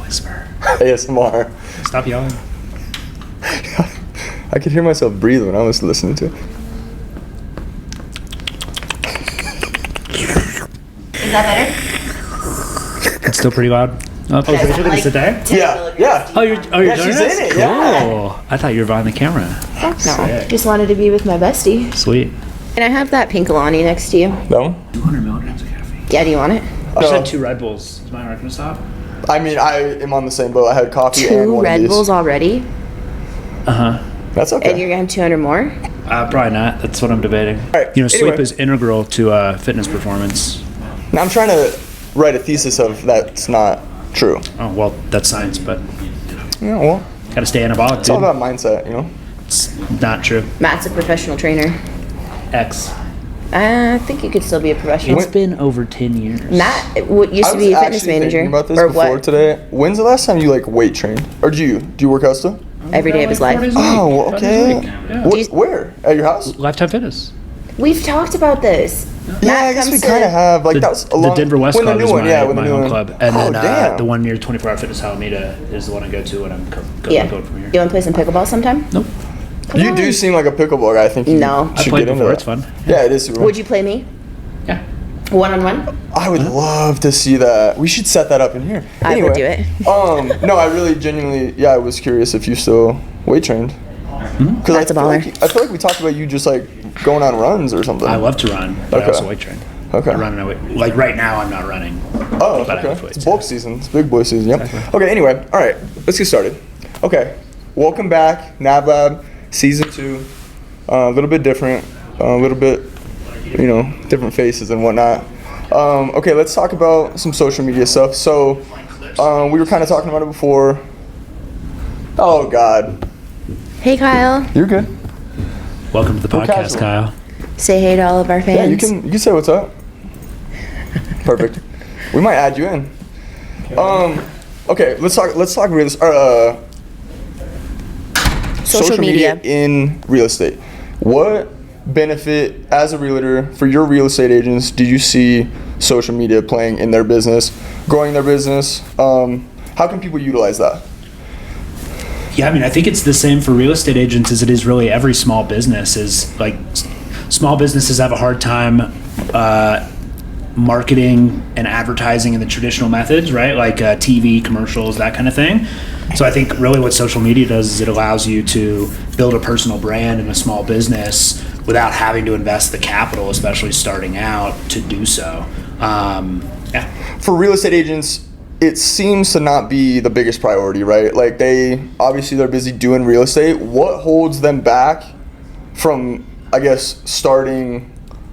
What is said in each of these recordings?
whisper. ASMR. Stop yelling. I could hear myself breathe when I was listening to it. Is that better? It's still pretty loud. Oh, is Rachel gonna sit there? Yeah. Oh, you're Yeah, joining she's us? in it, Cool. yeah. I thought you were behind the camera. Fuck no. Sick. Just wanted to be with my bestie. Sweet. And I have that pink Alani next to you. That one? 200 milligrams of caffeine. Yeah, do you want it? I just had 2 Red Bulls. Is my heart gonna stop? I mean, I am on the same boat. I had coffee and 2 one Red of these. Bulls already? Uh-huh. That's okay. And you're gonna have 200 more? Probably not. That's what I'm debating. Right, You know, sleep anyway. is integral to fitness performance. Now I'm trying to write a thesis of that's not true. Oh, well, that's science, but Yeah, well, gotta stay anabolic, it's all dude. about mindset, you know? It's not true. Matt's a professional trainer. X. I think you could still be a professional. It's been over 10 years. Matt used I to was be a fitness actually manager. thinking about this or before what? today. When's the last time you like weight trained? Or do you work out still? Every day of his life. Oh, well, okay. Yeah. Where? At your house? Lifetime Fitness. We've talked about this. Yeah, I guess we comes kind of to- have. Like that was a The long, Denver West when the Club new is one, yeah, when my the new home one. club. And Oh, then damn. the one near 24 Hour Fitness Alameda is the one I go to when I'm Yeah. going from here. You want to play some pickleball sometime? Nope. You do seem like a pickleball guy. I think you No. I should played get into before. that. It's fun. Yeah, it is super fun. Would you play me? Yeah. One-on-one? I would love to see that. We should set that up in here. I would do it. No, I really genuinely, I was curious if you still weight trained. Because That's a baller. I feel like we talked about you just like going on runs or something. I love to run, but I Okay. also weight train. Okay. I run and I weight. Like right now, I'm not running. Oh, But I okay. lift weights, It's bulk yeah. season. It's big boy season. Yep. Okay. Anyway, all right. Let's get started. Okay. Welcome back, NAV Lab, season 2. A little bit different. A little bit, different faces and whatnot. Okay. Let's talk about some social media stuff. So, we were kind of talking about it before. Oh God. Hey, Kyle. You're good. Welcome to the We're podcast, casual. Kyle. Say hey to all of our fans. Yeah, you can say what's up. Perfect. We might add you in. Okay, let's talk real Social media. in real estate. What benefit as a realtor for your real estate agents did you see social media playing in their business, growing their business? How can people utilize that? Yeah, I mean, I think it's the same for real estate agents as it is really every small business. Is like small businesses have a hard time marketing and advertising in the traditional methods, right? Like TV, commercials, that kind of thing. So I think really what social media does is it allows you to build a personal brand in a small business without having to invest the capital, especially starting out, to do so. Yeah. For real estate agents, it seems to not be the biggest priority, right? Like they're busy doing real estate. What holds them back from, I guess,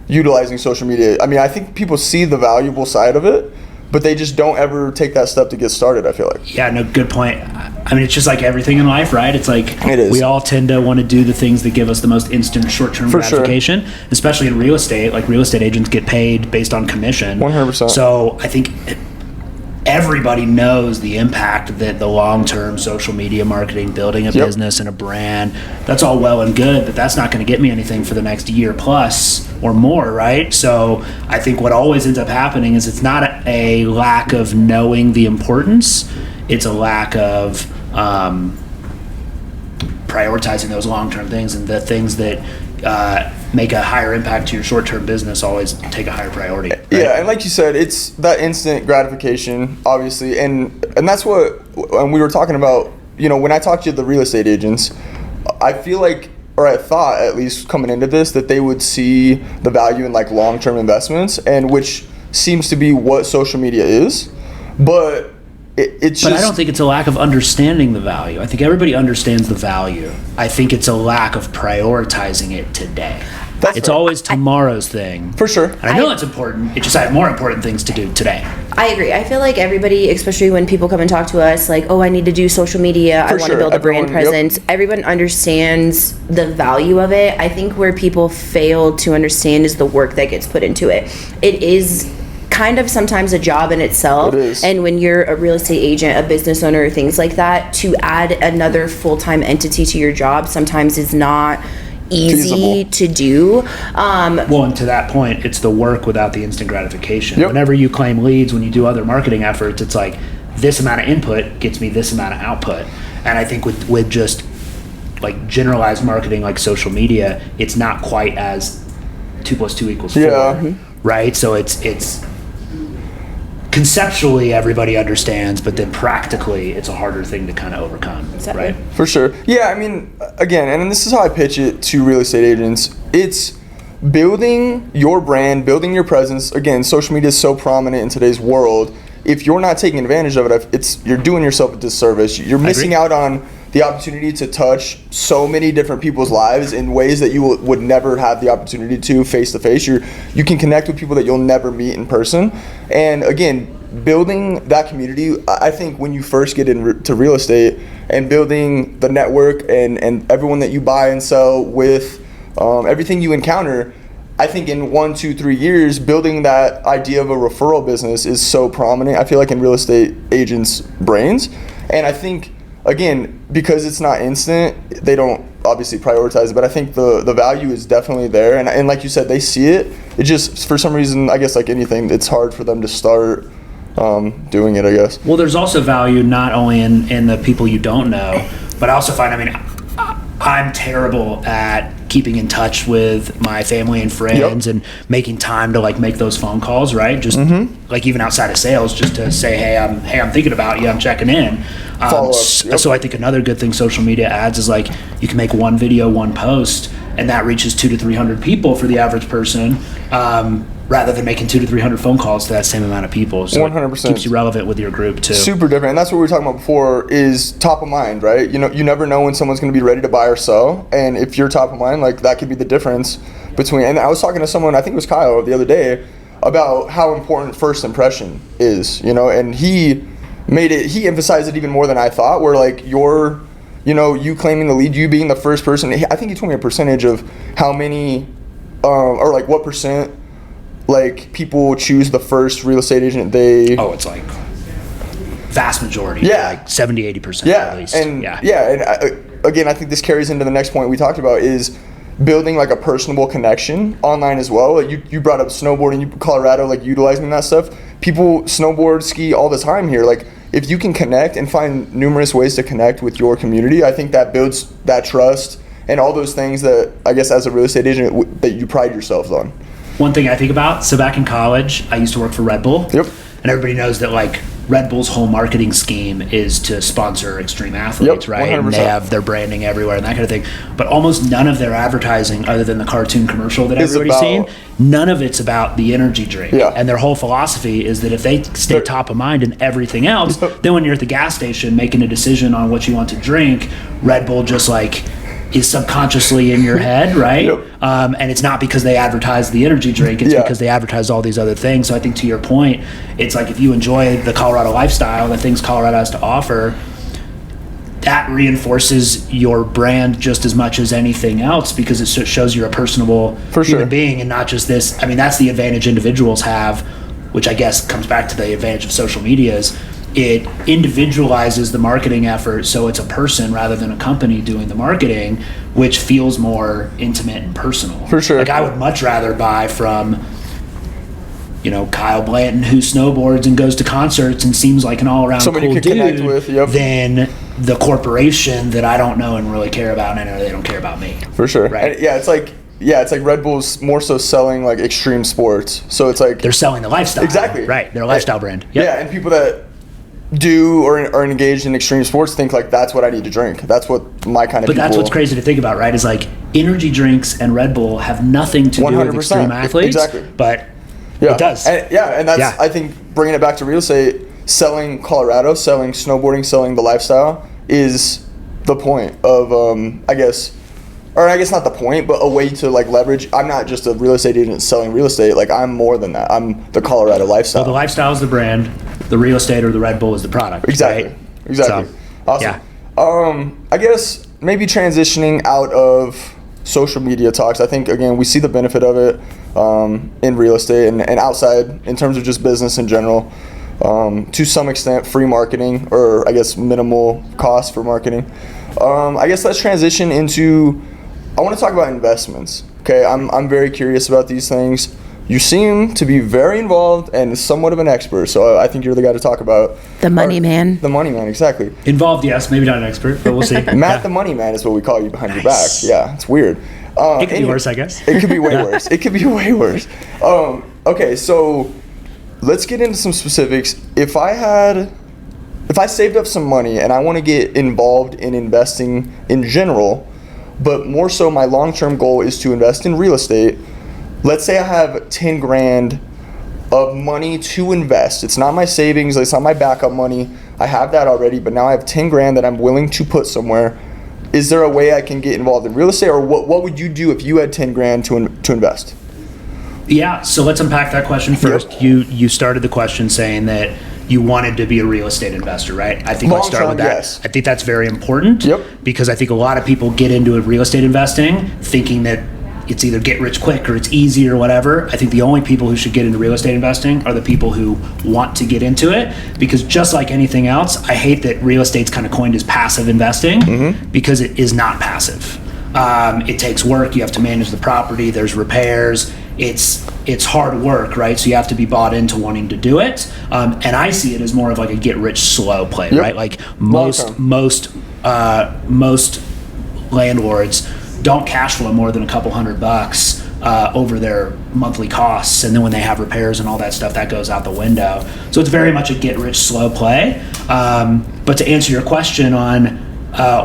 utilizing social media? I mean, I think people see the valuable side of it, but they just don't ever take that step to get started, I feel like. Yeah, no, good point. I mean, it's just like everything in life, right? It's like It is. we all tend to want to do the things that give us the most instant short-term For sure. gratification, especially in real estate. Like real estate agents get paid based on commission. 100%. So I think everybody knows the impact that the long-term social media marketing, building a Yep. business and a brand, that's all well and good, but that's not going to get me anything for the next year plus or more, right? So I think what always ends up happening is it's not a lack of knowing the importance, it's a lack of prioritizing those long-term things, and the things that make a higher impact to your short-term business always take a higher priority. Right? Yeah, and like you said, it's that instant gratification, obviously, and that's what when we were talking about. When I talked to the real estate agents, I feel like, or I thought at least coming into this, that they would see the value in like long-term investments, and which seems to be what social media is, but it's just. But I don't think it's a lack of understanding the value. I think everybody understands the value. I think it's a lack of prioritizing it today. It's fair. always tomorrow's thing. For sure. And I know it's important. It just I have more important things to do today. I agree. I feel like everybody, especially when people come and talk to us, like, oh, I need to do social media. I For want to sure. build a brand Everyone- yep. presence. Everyone understands the value of it. I think where people fail to understand is the work that gets put into it. It is kind of sometimes a job in itself. It is. And when you're a real estate agent, a business owner, things like that, to add another full-time entity to your job sometimes is not easy Feasible. to do. Well, and to that point, it's the work without the instant gratification. Yep. Whenever you claim leads, when you do other marketing efforts, it's like this amount of input gets me this amount of output. And I think with just like generalized marketing like social media, it's not quite as 2 + 2 = 4, right? So it's conceptually everybody understands, but then practically it's a harder thing to kind of overcome, right? For sure. Yeah, I mean, again, and this is how I pitch it to real estate agents. It's building your brand, building your presence. Again, social media is so prominent in today's world. If you're not taking advantage of it, you're doing yourself a disservice. You're missing out on the opportunity to touch so many different people's lives in ways that you would never have the opportunity to face to face. You can connect with people that you'll never meet in person. And again, building that community, I think when you first get into real estate and building the network and everyone that you buy and sell with, everything you encounter, I think in 1, 2, 3 years, building that idea of a referral business is so prominent, I feel like, in real estate agents' brains. And I think, again, because it's not instant, they don't obviously prioritize it, but I think the value is definitely there. And like you said, they see it. It just, for some reason, I guess like anything, it's hard for them to start doing it, I guess. Well, there's also value not only in the people you don't know, but I also find, I mean, I'm terrible at keeping in touch with my family and friends and making time to like make those phone calls, right? Just like even outside of sales, just to say, hey, I'm thinking about you, I'm checking in. So I think another good thing social media adds is like you can make one video, one post, and that reaches 200 to 300 people for the average person, rather than making 200 to 300 phone calls to that same amount of people. So 100%. It keeps you relevant with your group too. Super different. And that's what we were talking about before, is top of mind, right? You know, you never know when someone's going to be ready to buy or sell. And if you're top of mind, like that could be the difference between, and I was talking to someone, I think it was Kyle the other day, about how important first impression is, you know, and he emphasized it even more than I thought, where like you claiming the lead, you being the first person. I think he told me a percentage of how many, or like what percent, like people choose the first real estate agent they. Oh, it's like vast majority. Yeah, like 70-80% at least. And again, I think this carries into the next point we talked about, is building like a personable connection online as well. Like you brought up snowboarding, Colorado, like utilizing that stuff. People snowboard, ski all the time here. Like if you can connect and find numerous ways to connect with your community, I think that builds that trust and all those things that I guess as a real estate agent that you pride yourselves on. One thing I think about, so back in college, I used to work for Red Bull. Yep. And everybody knows that like Red Bull's whole marketing scheme is to sponsor extreme athletes, right? 100%. And they have their branding everywhere and that kind of thing. But almost none of their advertising, other than the cartoon commercial that everybody's seen, none of it's about the energy drink. Yeah. And their whole philosophy is that if they stay top of mind in everything else, then when you're at the gas station making a decision on what you want to drink, Red Bull just like is subconsciously in your head, right? Yep. And it's not because they advertise the energy drink, it's because they advertise all these other things. So I think to your point, it's like if you enjoy the Colorado lifestyle, the things Colorado has to offer, that reinforces your brand just as much as anything else, because it shows you're a personable human being and not just this. I mean, that's the advantage individuals have, which I guess comes back to the advantage of social media, is it individualizes the marketing effort, so it's a person rather than a company doing the marketing, which feels more intimate and personal. For sure. Like I would much rather buy from, you know, Kyle Blanton, who snowboards and goes to concerts and seems like an all-around somebody cool you can connect with, than the corporation that I don't know and really care about, and I know they don't care about me. For sure. Right. And it's like Red Bull's more so selling like extreme sports. So it's like they're selling the lifestyle. Exactly. Right. They're a lifestyle brand. Yep. Yeah, and people that do or are engaged in extreme sports think like that's what I need to drink. That's what my kind of But that's what's crazy to think about, right? Is like energy drinks and Red Bull have nothing to do with extreme athletes. Exactly. But it does. And that's I think bringing it back to real estate, selling Colorado, selling snowboarding, selling the lifestyle is the point of I guess not the point, but a way to like leverage. I'm not just a real estate agent selling real estate. Like I'm more than that. I'm the Colorado lifestyle. Well, the lifestyle is the brand. The real estate or the Red Bull is the product. Exactly. Right? Exactly. So, awesome. Yeah. I guess maybe transitioning out of social media talks. I think again we see the benefit of it in real estate and outside in terms of just business in general. To some extent, free marketing, or I guess minimal cost for marketing. I guess let's transition into. I want to talk about investments. Okay, I'm very curious about these things. you seem to be very involved and somewhat of an expert, so I think you're the guy to talk about. The money man. The money man, exactly. Involved, yes, maybe not an expert, but we'll see. Matt the money man is what we call you behind your back. Yeah, it's weird. It could be worse, I guess. It could be way worse. It could be way worse. Okay, so let's get into some specifics. If I saved up some money and I want to get involved in investing in general, but more so my long-term goal is to invest in real estate. Let's say I have 10 grand of money to invest. It's not my savings, it's not my backup money. I have that already, but now I have 10 grand that I'm willing to put somewhere. Is there a way I can get involved in real estate, or what would you do if you had 10 grand to invest? Yeah, so let's unpack that question first. Yep. You started the question saying that you wanted to be a real estate investor, right? I think let's start with that. Yes. I think that's very important because I think a lot of people get into real estate investing thinking that it's either get rich quick or it's easy or whatever. I think the only people who should get into real estate investing are the people who want to get into it, because just like anything else, I hate that real estate's kind of coined as passive investing because it is not passive. It takes work. You have to manage the property. There's repairs. It's hard work, right? So you have to be bought into wanting to do it. And I see it as more of like a get rich slow play, right? Like most landlords don't cash flow more than a couple $100 over their monthly costs, and then when they have repairs and all that stuff, that goes out the window. So it's very much a get rich slow play. But to answer your question on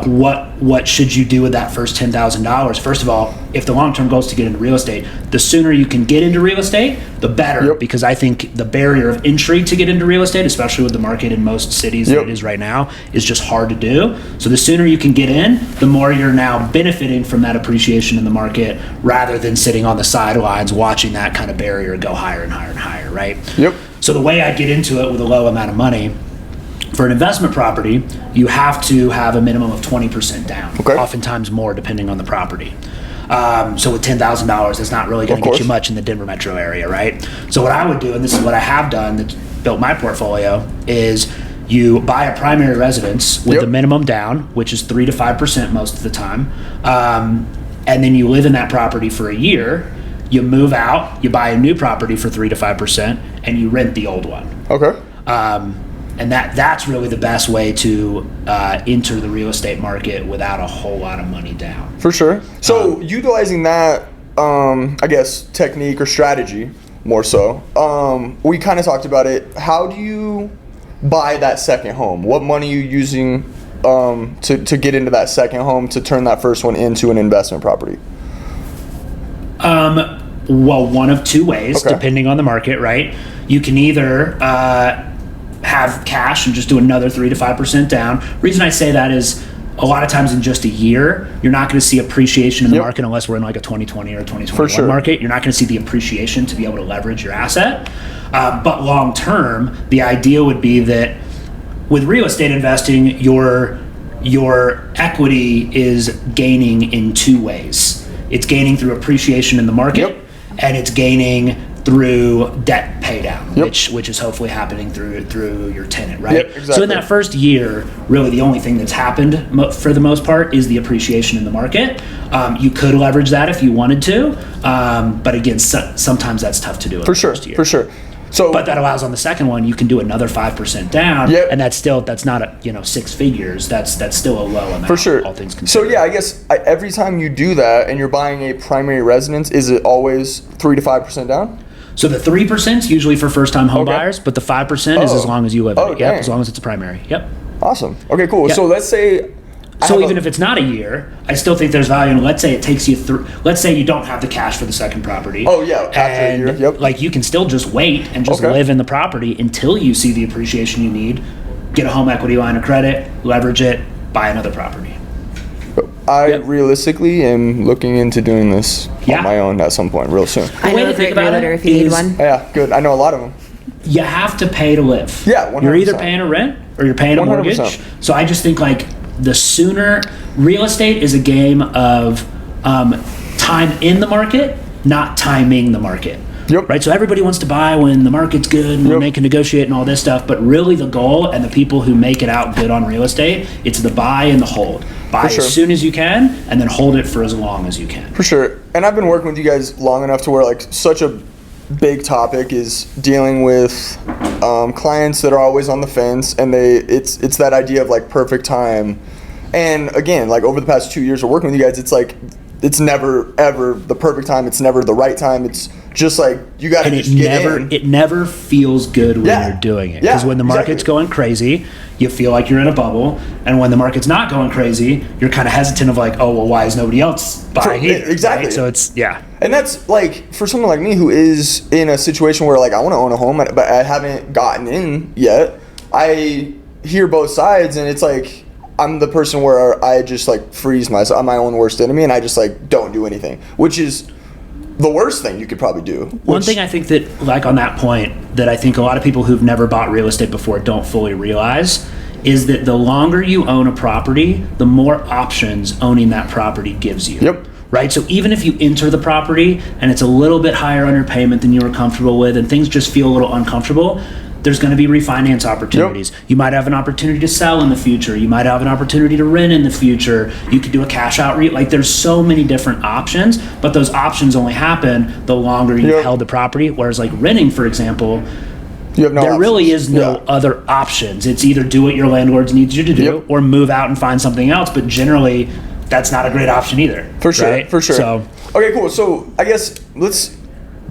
what should you do with that first $10,000? First of all, if the long-term goal is to get into real estate, the sooner you can get into real estate, the better, because I think the barrier of entry to get into real estate, especially with the market in most cities that it is right now, is just hard to do. So the sooner you can get in, the more you're now benefiting from that appreciation in the market, rather than sitting on the sidelines watching that kind of barrier go higher and higher and higher, right? So the way I get into it with a low amount of money, for an investment property, you have to have a minimum of 20% down, oftentimes more depending on the property. So with $10,000, that's not really going to get you much in the Denver metro area, right? So what I would do, and this is what I have done that's built my portfolio, is you buy a primary residence with the minimum down, which is 3 to 5% most of the time, and then you live in that property for a year. You move out, you buy a new property for 3 to 5%, and you rent the old one. And that's really the best way to enter the real estate market without a whole lot of money down. For sure. So utilizing that, I guess, technique or strategy more so, we kind of talked about it. How do you buy that second home? What money are you using to get into that second home, to turn that first one into an investment property? Well, one of two ways, depending on the market, right? You can either have cash and just do another 3 to 5% down. Reason I say that is a lot of times in just a year, you're not going to see appreciation in the market unless we're in like a 2020 or a 2021 market. You're not going to see the appreciation to be able to leverage your asset. But long term, the idea would be that with real estate investing, your equity is gaining in two ways. It's gaining through appreciation in the market, and it's gaining through debt pay down, which is hopefully happening through your tenant, right? So in that first year, really the only thing that's happened for the most part is the appreciation in the market. You could leverage that if you wanted to, but again, sometimes that's tough to do in the first year. For sure. So, but that allows on the second one, you can do another 5% down, and that's not six figures. That's still a low amount. For sure. All things considered. So I guess every time you do that and you're buying a primary residence, is it always 3 to 5% down? So the 3% is usually for first-time home buyers, but the 5% is as long as you live in it. As long as it's a primary. Awesome. Okay, cool. So let's say. So even if it's not a year, I still think there's value. And let's say it takes you through. Let's say you don't have the cash for the second property. After a year. Like you can still just wait and just live in the property until you see the appreciation you need. Get a home equity line of credit, leverage it, buy another property. I realistically am looking into doing this on my own at some point real soon. I know a great realtor if you need one. Yeah, good. I know a lot of them. You have to pay to live. Yeah, 100%. You're either paying a rent or you're paying a mortgage. 100%. So I just think like the sooner, real estate is a game of time in the market, not timing the market. Right, so everybody wants to buy when the market's good and when they can negotiate and all this stuff, but really the goal and the people who make it out good on real estate, it's the buy and the hold. Buy as soon as you can and then hold it for as long as you can. For sure. And I've been working with you guys long enough to where like such a big topic is dealing with clients that are always on the fence, and it's that idea of like perfect time. And again, like over the past 2 years of working with you guys, it's like it's never ever the perfect time. It's never the right time. It's just like you got to just get in. It never feels good when you're doing it, because when the market's going crazy, you feel like you're in a bubble, and when the market's not going crazy, you're kind of hesitant of like, oh well, why is nobody else buying it? Exactly. Right? So it's and that's like for someone like me who is in a situation where like I want to own a home, but I haven't gotten in yet. I hear both sides, and it's like I'm the person where I just like freeze myself. I'm my own worst enemy, and I just like don't do anything, which is the worst thing you could probably do. One thing I think that, like on that point, that I think a lot of people who've never bought real estate before don't fully realize is that the longer you own a property, the more options owning that property gives you. Yep. Right? So even if you enter the property and it's a little bit higher on your payment than you were comfortable with and things just feel a little uncomfortable, there's going to be refinance opportunities. Yep. You might have an opportunity to sell in the future. You might have an opportunity to rent in the future. You could do a cash out like there's so many different options, but those options only happen the longer you held the property. Whereas like renting, for example, you have no there options. really is no other options. It's either do what your landlord needs you to do or move out and find something else. But generally, that's not a great option either. For sure. Right? For sure. So, okay, cool. So I guess let's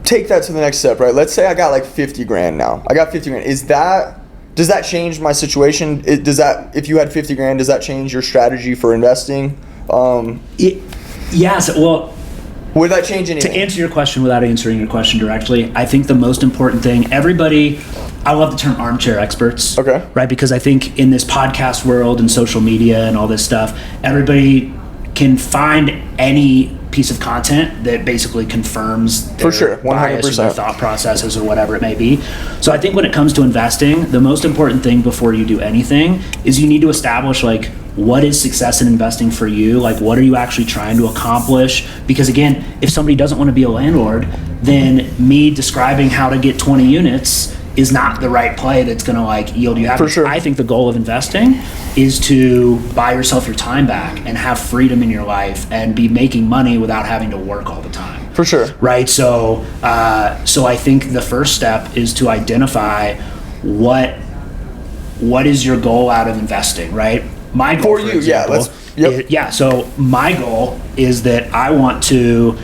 take that to the next step, right? Let's say I got like 50 grand now. I got 50 grand. Does that change my situation? If you had 50 grand, does that change your strategy for investing? Yes. Well, would that change anything? To answer your question without answering your question directly, I think the most important thing, I love the term armchair experts. Okay. Right? Because I think in this podcast world and social media and all this stuff, everybody can find any piece of content that basically confirms their for sure, 100%. bias or their thought processes or whatever it may be. So I think when it comes to investing, the most important thing before you do anything is you need to establish like what is success in investing for you? Like what are you actually trying to accomplish? Because again, if somebody doesn't want to be a landlord, then me describing how to get 20 units is not the right play that's going to like yield you happiness. For sure. I think the goal of investing is to buy yourself your time back and have freedom in your life and be making money without having to work all the time. For sure. Right. So I think the first step is to identify what is your goal out of investing, right? My goal, for you, example, so my goal is that I want to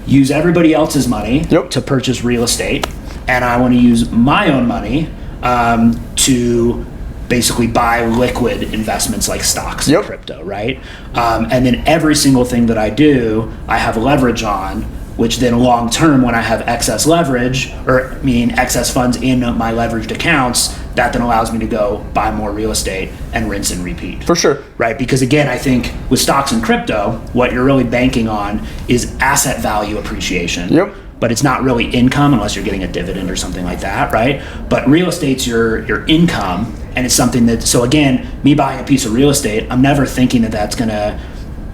use everybody else's money to purchase real estate, and I want to use my own money to basically buy liquid investments like stocks and crypto, right? And then every single thing that I do, I have leverage on, which then long term, when I have excess leverage, excess funds in my leveraged accounts, that then allows me to go buy more real estate and rinse and repeat. For sure. Right? Because again, I think with stocks and crypto, what you're really banking on is asset value appreciation. Yep. But it's not really income unless you're getting a dividend or something like that, right? But real estate's your income, and it's something that, so again, me buying a piece of real estate, I'm never thinking that that's going to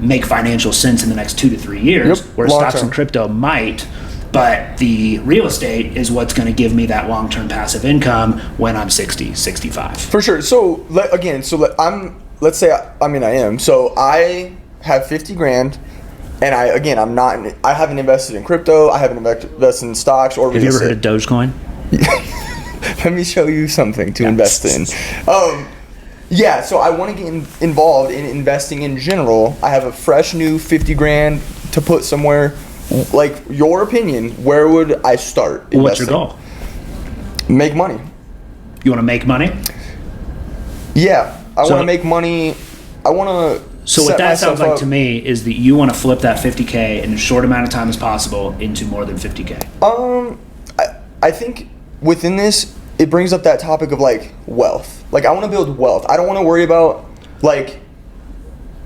make financial sense in the next 2 to 3 years, where stocks and crypto might, but the real estate is what's going to give me that long-term passive income when I'm 60, 65. For sure. So let's say I am. So I have 50 grand. And I haven't invested in crypto. I haven't invested in stocks or real estate. Have you ever heard of Dogecoin? Let me show you something to invest in. So I want to get involved in investing in general. I have a fresh new 50 grand to put somewhere. Like, your opinion, where would I start investing? What's your goal? Make money. You want to make money? Yeah. I want to make money. I want to... So what that sounds like to me is that you want to flip that 50K in as short amount of time as possible into more than 50K. I think within this, it brings up that topic of like wealth. Like, I want to build wealth. I don't want to worry about like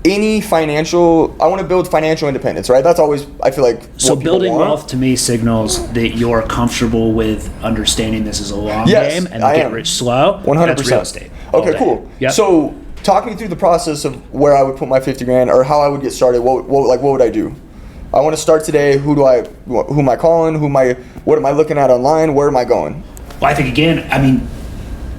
I want to build financial independence, right? That's always, I feel like, so building wealth to me signals that you're comfortable with understanding this is a long game and get rich slow. 100%. That's real estate. Okay, cool. Yep. So talk me through the process of where I would put my 50 grand or how I would get started. What would I do? I want to start today. Who am I calling? What am I looking at online? Where am I going? Well, I think again,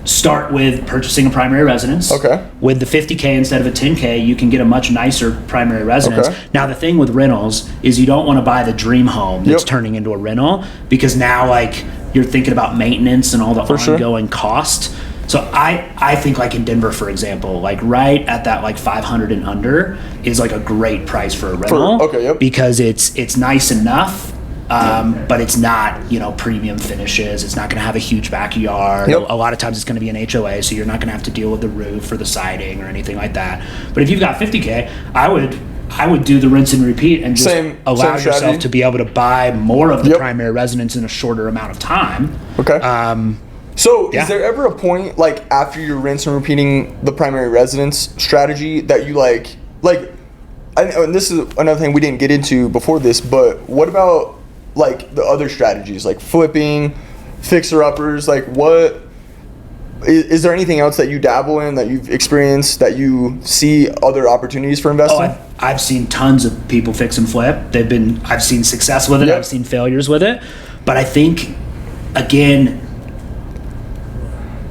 start with purchasing a primary residence. Okay. With the 50K instead of a 10K, you can get a much nicer primary residence. Okay. Now, the thing with rentals is you don't want to buy the dream home that's Yep. turning into a rental, because now, like, you're thinking about maintenance and all the ongoing cost. So I think, like in Denver, for example, like right at that like 500 and under is like a great price for a rental. Because it's nice enough. But it's not, premium finishes. It's not going to have a huge backyard. Yep. A lot of times it's going to be an HOA, so you're not going to have to deal with the roof or the siding or anything like that. But if you've got 50K, I would do the rinse and repeat and just allow yourself strategy. to be able to buy more of the primary residence in a shorter amount of time. Okay. So is there ever a point, like, after you're rinse and repeating the primary residence strategy that you and this is another thing we didn't get into before this, but what about like the other strategies, like flipping, fixer-uppers? Like, what is there anything else that you dabble in, that you've experienced, that you see other opportunities for investing? I've seen tons of people fix and flip. I've seen success with it. I've seen failures with it. But I think, again,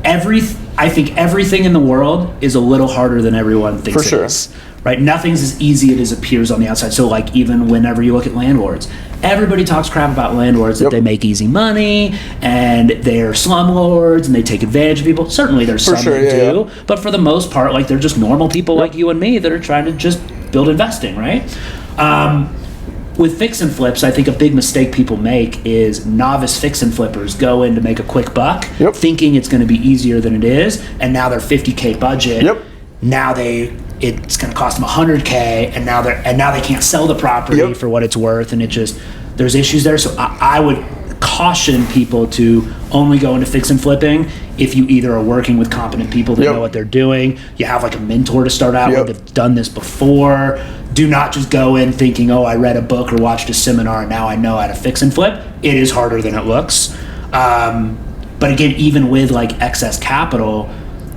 I think everything in the world is a little harder than everyone thinks it is. Right? Nothing's as easy as it appears on the outside. So, like, even whenever you look at landlords, everybody talks crap about landlords, that they make easy money and they're slumlords and they take advantage of people. Certainly there's some that do, but for the most part, like, they're just normal people like you and me that are trying to just build investing, right? With fix and flips, I think a big mistake people make is novice fix and flippers go in to make a quick buck, thinking it's going to be easier than it is, and now their 50K budget, now it's going to cost them 100K, and now they can't sell the property for what it's worth, and there's issues there. So I would caution people to only go into fix and flipping if you either are working with competent people that know what they're doing, you have like a mentor to start out with that's done this before. Do not just go in thinking, I read a book or watched a seminar and now I know how to fix and flip. It is harder than it looks. But again, even with like excess capital,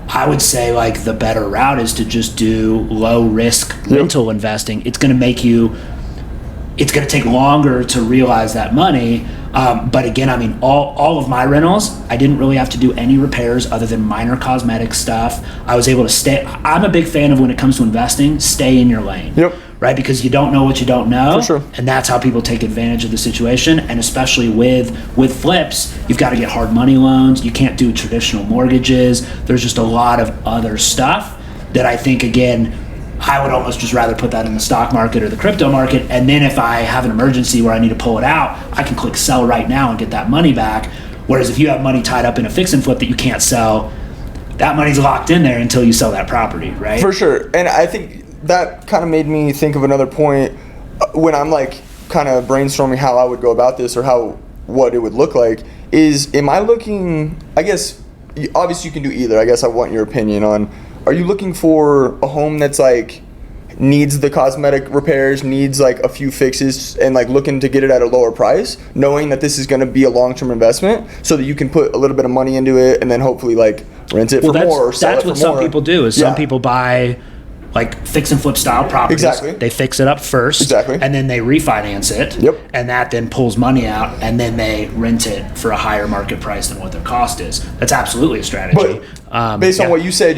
I would say like the better route is to just do low risk rental investing. It's going to take longer to realize that money. But again, I mean, all of my rentals, I didn't really have to do any repairs other than minor cosmetic stuff. I was able to stay. I'm a big fan of, when it comes to investing, stay in your lane. Right? Because you don't know what you don't know. For sure. And that's how people take advantage of the situation. And especially with flips, you've got to get hard money loans. You can't do traditional mortgages. There's just a lot of other stuff that I think, again, I would almost just rather put that in the stock market or the crypto market. And then if I have an emergency where I need to pull it out, I can click sell right now and get that money back. Whereas if you have money tied up in a fix and flip that you can't sell, that money's locked in there until you sell that property, right? For sure. And I think that kind of made me think of another point when I'm like kind of brainstorming how I would go about this, or what it would look like, is, am I looking, I guess, obviously you can do either. I guess I want your opinion on, are you looking for a home that's like needs the cosmetic repairs, needs like a few fixes, and like looking to get it at a lower price, knowing that this is going to be a long-term investment so that you can put a little bit of money into it and then hopefully like rent it for more or sell it for more? That's what some people do, is some people buy like fix and flip style properties. Exactly. They fix it up first. Exactly. And then they refinance it. Yep. And that then pulls money out, and then they rent it for a higher market price than what their cost is. That's absolutely a strategy. But based on what you said,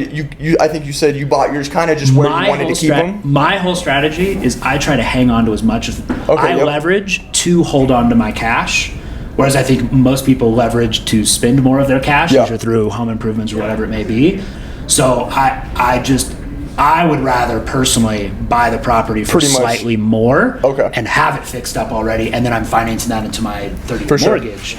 I think you said you bought yours kind of just where you wanted to keep them. My whole strategy is I try to hang on to as much as I leverage to hold on to my cash. Whereas I think most people leverage to spend more of their cash, either through home improvements or whatever it may be. So I would rather personally buy the property for slightly more and have it fixed up already, and then I'm financing that into my 30-year mortgage.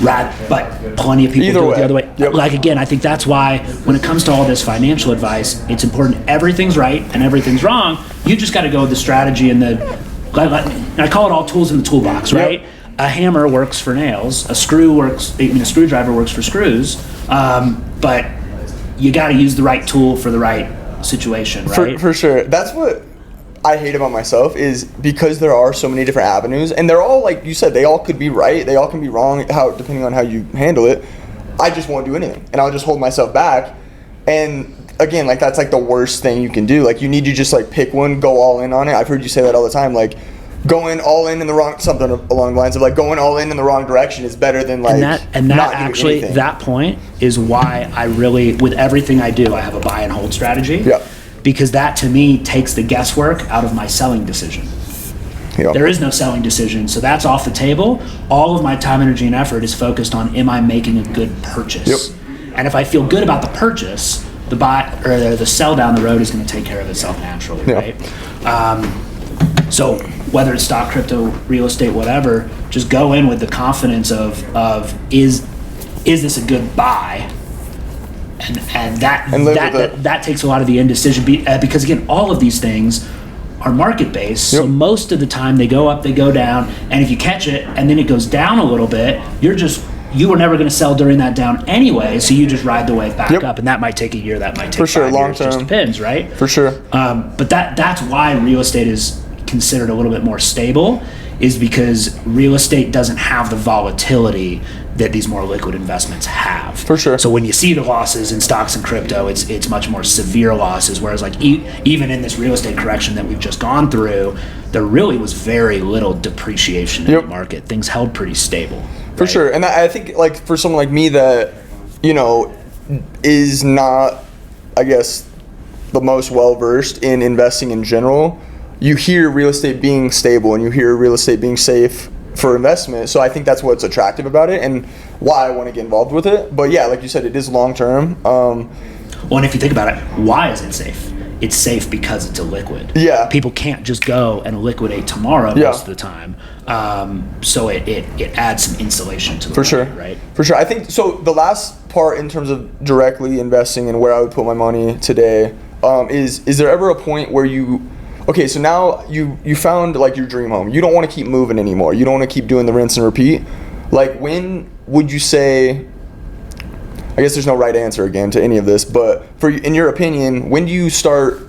But plenty of people do it the other way. Like, again, I think that's why when it comes to all this financial advice, it's important. Everything's right and everything's wrong. You just got to go with the strategy and I call it all tools in the toolbox, right? A hammer works for nails. A screwdriver works for screws. But you got to use the right tool for the right situation, right? For sure. That's what I hate about myself, is because there are so many different avenues, and they're all, like you said, they all could be right, they all can be wrong, depending on how you handle it. I just won't do anything, and I'll just hold myself back. And again, like, that's like the worst thing you can do. Like, you need to just like pick one, go all in on it. I've heard you say that all the time. Like, going all in the wrong, something along the lines of like going all in the wrong direction is better than like and that not actually doing anything. that point is why I really, with everything I do, I have a buy and hold strategy. Yeah. Because that to me takes the guesswork out of my selling decision. Yeah. There is no selling decision, so that's off the table. All of my time, energy, and effort is focused on, am I making a good purchase? Yep. And if I feel good about the purchase, the buy or the sell down the road is going to take care of itself naturally, Yeah. right? So whether it's stock, crypto, real estate, whatever, just go in with the confidence of is this a good buy? And that takes a lot of the indecision because again, all of these things are market based. Yep. So most of the time they go up, they go down, and if you catch it and then it goes down a little bit, you were never going to sell during that down anyway. So you just ride the wave back Yep. up, and that might take a year, that might take For sure, 5 long years, just term. depends, right? For sure. But that's why real estate is considered a little bit more stable, is because real estate doesn't have the volatility that these more liquid investments have. For sure. So when you see the losses in stocks and crypto, it's much more severe losses. Whereas like even in this real estate correction that we've just gone through, there really was very little depreciation in Yep. the market. Things held pretty stable. For sure. And I think like for someone like me that, you know, is not, I guess, the most well versed in investing in general, you hear real estate being stable and you hear real estate being safe for investment. So I think that's what's attractive about it and why I want to get involved with it. But yeah, like you said, it is long term. Well, and if you think about it, why is it safe? It's safe because it's illiquid. Yeah. People can't just go and liquidate tomorrow Yeah. most of the time. So it adds some insulation to the For sure. market, right? For sure. I think so. The last part in terms of directly investing and where I would put my money today is there ever a point where okay, so now you found like your dream home. You don't want to keep moving anymore. You don't want to keep doing the rinse and repeat. Like when would you say, I guess there's no right answer again to any of this, but in your opinion, when do you start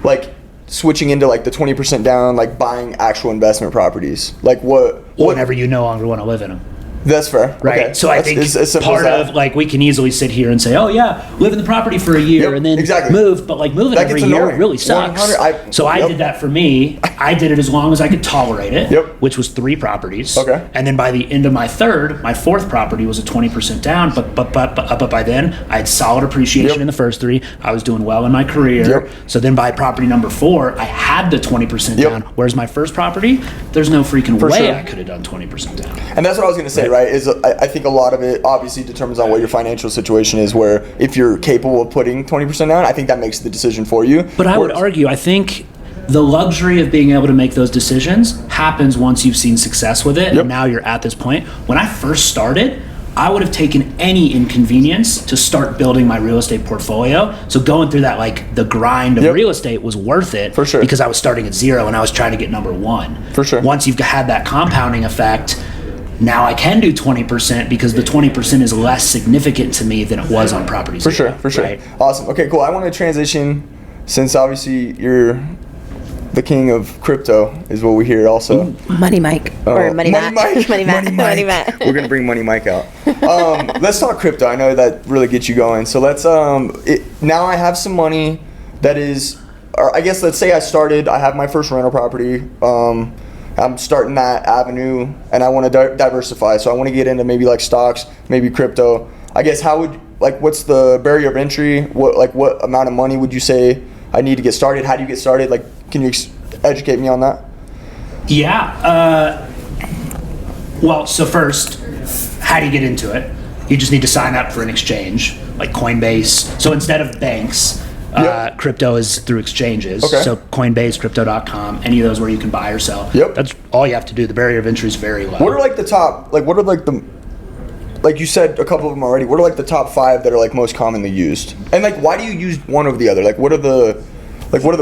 like switching into like the 20% down, like buying actual investment properties? Like what? Whenever you no longer want to live in them. That's fair. Right. Okay. So I think as simple part as that. of like we can easily sit here and say, oh yeah, live in the property for a year Yep, and then exactly. move, but like moving That every gets year annoying. really sucks. 100 So I yep. did that for me. I did it as long as I could tolerate it, Yep. which was 3 properties. Okay. And then by the end of my 4th property was a 20% down, but by then I had solid appreciation Yep. in the first 3. I was doing well in my career. Yep. So then by property number 4, I had the 20% Yep. down. Whereas my first property, there's no freaking way sure. I could have done 20% down. And that's what I was going to say, right? Is I think a lot of it obviously determines on what your financial situation is, where if you're capable of putting 20% down, I think that makes the decision for you. But I would argue, I think the luxury of being able to make those decisions happens once you've seen success with it, Yep. and now you're at this point. When I first started, I would have taken any inconvenience to start building my real estate portfolio. So going through that, like the grind of Yep. real estate was worth it. For sure. Because I was starting at 0 and I was trying to get number 1. For sure. Once you've had that compounding effect, now I can do 20% because the 20% is less significant to me than it was on property For zero, sure, for sure. right? Awesome. Okay, cool. I want to transition, since obviously you're the king of crypto, is what we hear also. Money Mike. Or Money Matt. Mike. Money Matt. Money Money Mike. Matt. We're gonna bring Money Mike out. Let's talk crypto. I know that really gets you going. So let's. Now I have some money that is, or I guess let's say I have my first rental property. I'm starting that avenue, and I want to diversify. So I want to get into maybe like stocks, maybe crypto. I guess what's the barrier of entry? What amount of money would you say I need to get started? How do you get started? Like, can you educate me on that? Yeah. Well, so first, how do you get into it? You just need to sign up for an exchange, like Coinbase. So instead of banks, Yep. crypto is through exchanges. Okay. So Coinbase, Crypto.com, any of those where you can buy or sell. Yep. That's all you have to do. The barrier of entry is very low. What are like the top? Like you said a couple of them already. What are like the top 5 that are like most commonly used? And like, why do you use one over the other? Like, what are the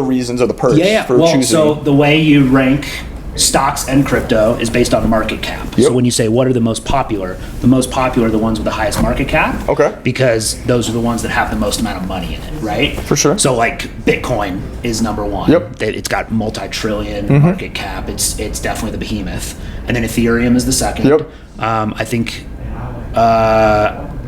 reasons or the perks for well, choosing? so the way you rank stocks and crypto is based on market cap. Yep. So when you say what are the most popular are the ones with the highest market cap. Okay. Because those are the ones that have the most amount of money in it, right? For sure. So like Bitcoin is number 1. Yep. It's got multi-trillion market cap. It's definitely the behemoth. And then Ethereum is the second. Yep. I think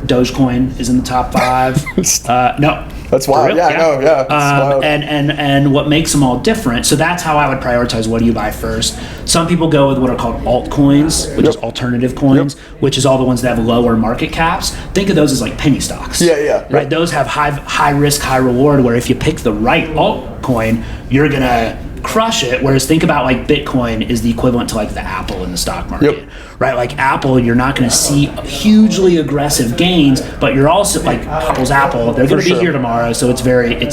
Dogecoin is in the top 5. No. That's wild. real, Yeah, I know. Yeah. It's wild. And what makes them all different. So that's how I would prioritize what do you buy first. Some people go with what are called altcoins, which is alternative coins, which is all the ones that have lower market caps. Think of those as like penny stocks. Yeah. Right. Those have high risk, high reward. Where if you pick the right altcoin, you're gonna crush it. Whereas think about like Bitcoin is the equivalent to like the Apple in the stock market, right? Like Apple, you're not going to see hugely aggressive gains, but you're also like Apple's Apple. They're going to be here tomorrow, so it's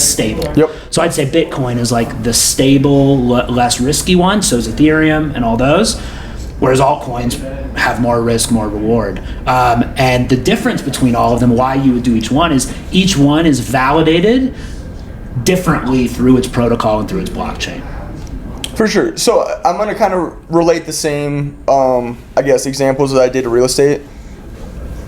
stable. So I'd say Bitcoin is like the stable, less risky one. So is Ethereum and all those. Whereas altcoins have more risk, more reward. And the difference between all of them, why you would do each one is validated differently through its protocol and through its blockchain. For sure. So I'm going to kind of relate the same, I guess, examples that I did to real estate.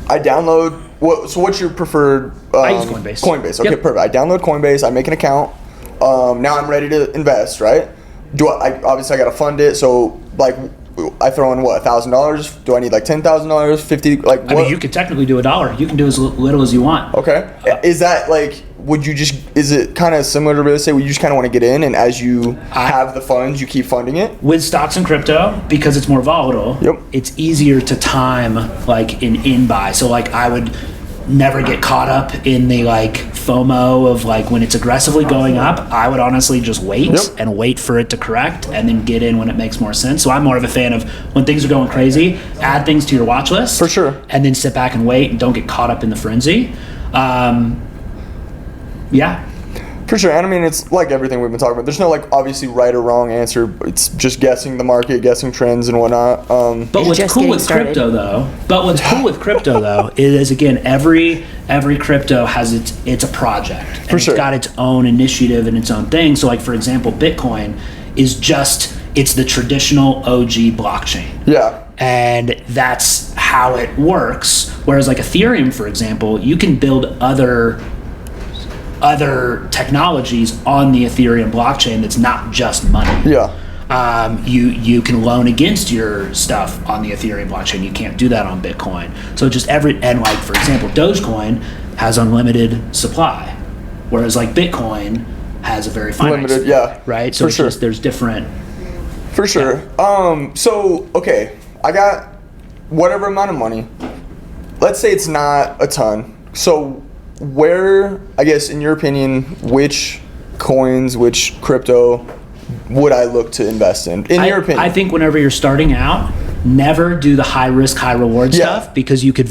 I download, what's your preferred? I use Coinbase. Coinbase, okay, perfect. I download Coinbase, I make an account. Now I'm ready to invest, right? Obviously I got to fund it, so like I throw in what, $1,000? Do I need like $10,000, 50? Like what? I mean, you could technically do $1. You can do as little as you want. Okay. Is that like, is it kind of similar to real estate where you just kind of want to get in and as you have the funds, you keep funding it? With stocks and crypto, because it's more volatile, it's easier to time like an in-buy. So like I would never get caught up in the like FOMO of like when it's aggressively going up. I would honestly just wait and wait for it to correct and then get in when it makes more sense. So I'm more of a fan of when things are going crazy, add things to your watch list. For sure. And then sit back and wait and don't get caught up in the frenzy. Yeah. For sure. And I mean, it's like everything we've been talking about. There's no like obviously right or wrong answer. It's just guessing the market, guessing trends and whatnot. But what's cool with crypto though, is again, every crypto has it's a project. And For sure. It's got its own initiative and its own thing. So like for example, Bitcoin is it's the traditional OG blockchain. Yeah. And that's how it works. Whereas like Ethereum, for example, you can build other technologies on the Ethereum blockchain that's not just money. Yeah. You can loan against your stuff on the Ethereum blockchain. You can't do that on Bitcoin. So just and like for example, Dogecoin has unlimited supply, whereas like Bitcoin has a very finite limited, supply, right? So For sure. there's different. For sure. So okay, I got whatever amount of money. Let's say it's not a ton. So where, I guess, in your opinion, which coins, which crypto would I look to invest in your opinion? I think whenever you're starting out, never do the high risk, high reward stuff because you could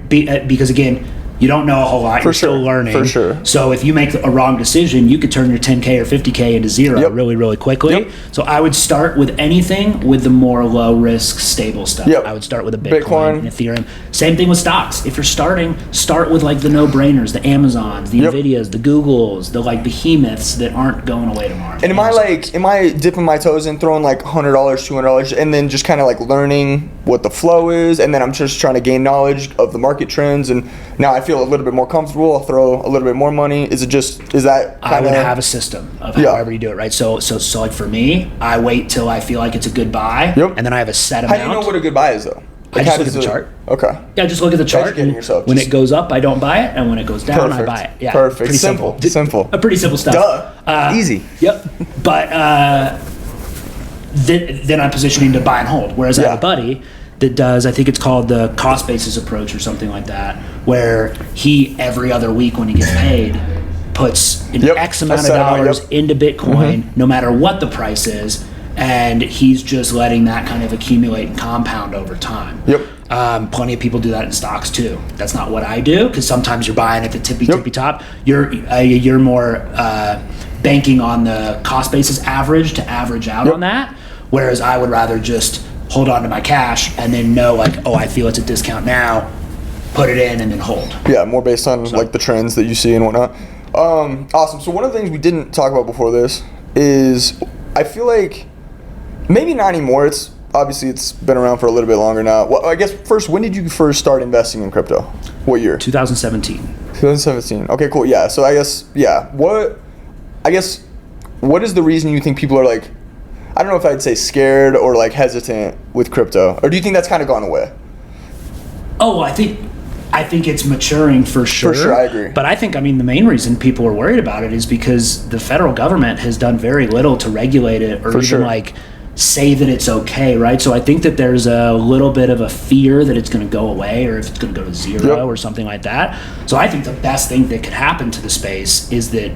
because again, you don't know a whole lot. You're still learning. For sure. So if you make a wrong decision, you could turn your 10K or 50K into zero really, really quickly. So I would start with anything with the more low risk, stable stuff. I would start with a Bitcoin and Ethereum. Same thing with stocks. If you're starting, start with like the no-brainers, the Amazons, the Nvidias, the Googles, the like behemoths that aren't going away tomorrow. And am I dipping my toes in, throwing like $100, $200, and then just kind of like learning what the flow is, and then I'm just trying to gain knowledge of the market trends, and now I feel a little bit more comfortable. I'll throw a little bit more money. Is that I would have a system of however you do it, right? So like for me, I wait till I feel like it's a good buy, and then I have a set amount. How do you know what a good buy is though? I just look at the chart. Okay. Yeah, just look at the chart. When it goes up, I don't buy it, and when it goes down, I buy it. Yeah, perfect. Pretty simple. Pretty simple stuff. Duh. Easy. Yep. But then I'm positioning to buy and hold. Whereas I have a buddy that does, I think it's called the cost basis approach or something like that, where he every other week when he gets paid puts an X amount of dollars into Bitcoin, no matter what the price is, and he's just letting that kind of accumulate and compound over time. Plenty of people do that in stocks too. That's not what I do, because sometimes you're buying at the tippy top. You're more banking on the cost basis average to average out on that, whereas I would rather just hold on to my cash and then know like, oh, I feel it's a discount now, put it in and then hold. Yeah, more based on like the trends that you see and whatnot. Awesome. So one of the things we didn't talk about before this is I feel like maybe not anymore. It's been around for a little bit longer now. Well, I guess first, when did you first start investing in crypto? What year? 2017. 2017. Okay, cool. Yeah. So I guess what is the reason you think people are like, I don't know if I'd say scared or like hesitant with crypto, or do you think that's kind of gone away? Oh, I think I think it's maturing for sure. For sure, I agree. But I think, the main reason people are worried about it is because the federal government has done very little to regulate it or even sure. Say that it's okay, right? So I think that there's a little bit of a fear that it's going to go away or if it's going to go to zero or something like that. So I think the best thing that could happen to the space is that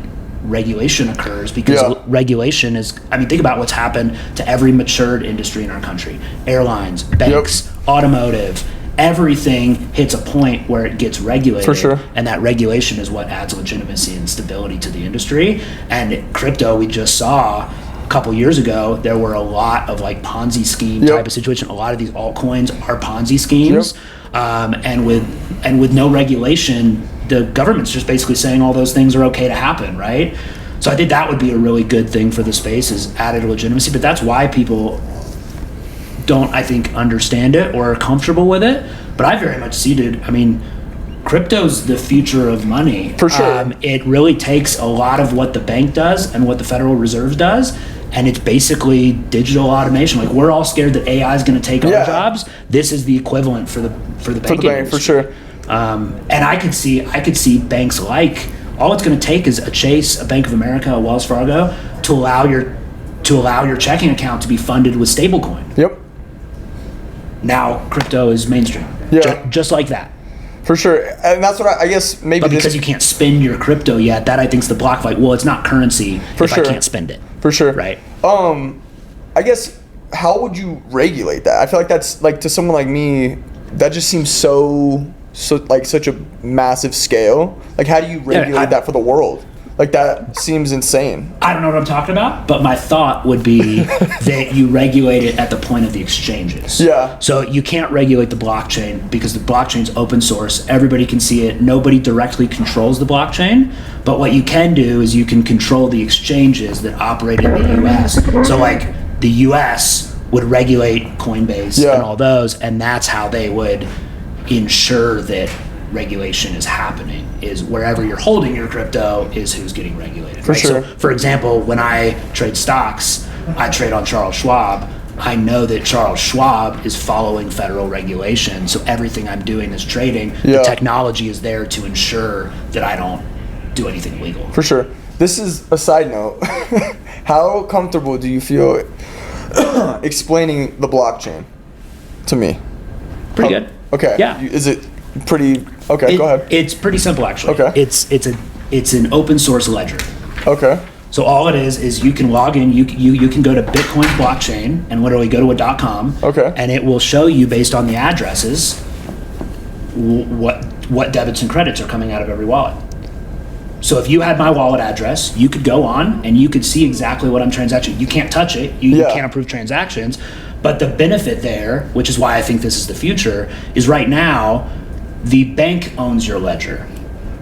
regulation occurs because regulation is, think about what's happened to every matured industry in our country. Airlines, banks, automotive, everything hits a point where it gets regulated. For sure. And that regulation is what adds legitimacy and stability to the industry. And crypto, we just saw a couple years ago, there were a lot of Ponzi scheme type of situation. A lot of these altcoins are Ponzi schemes. And with no regulation, the government's just basically saying all those things are okay to happen, right? So I think that would be a really good thing for the space, is added legitimacy. But that's why people don't, I think, understand it or are comfortable with it. But I very much see it. Crypto's the future of money. For sure. It really takes a lot of what the bank does and what the Federal Reserve does, and it's basically digital automation. We're all scared that AI is going to take our jobs. This is the equivalent for the banking industry. For sure. And I could see banks all it's going to take is a Chase, a Bank of America, a Wells Fargo to allow your checking account to be funded with stablecoin. Yep. Now crypto is mainstream. Just like that. For sure, and that's what I guess maybe. But because you can't spend your crypto yet, that I think is the block. It's not currency if I can't spend it. For sure, right? I guess how would you regulate that? I feel like that's to someone like me, that just seems so such a massive scale. How do you regulate that for the world? That seems insane. I don't know what I'm talking about, but my thought would be that you regulate it at the point of the exchanges. Yeah. So you can't regulate the blockchain because the blockchain's open source. Everybody can see it. Nobody directly controls the blockchain. But what you can do is you can control the exchanges that operate in the U.S. So the U.S. would regulate Coinbase and all those, and that's how they would ensure that regulation is happening, is wherever you're holding your crypto is who's getting regulated. For sure. So, for example, when I trade stocks, I trade on Charles Schwab. I know that Charles Schwab is following federal regulation, so everything I'm doing is trading. The technology is there to ensure that I don't do anything illegal. For sure. This is a side note. How comfortable do you feel explaining the blockchain to me? Pretty good. Okay. Yeah. Is it pretty? Okay, go ahead. It's pretty simple, actually. Okay. It's an open source ledger. Okay. So all it is you can log in. You can go to Bitcoin's blockchain and literally go to a .com. Okay. And it will show you based on the addresses what debits and credits are coming out of every wallet. So if you had my wallet address, you could go on and you could see exactly what I'm transacting. You can't touch it. You can't approve transactions. But the benefit there, which is why I think this is the future, is right now the bank owns your ledger,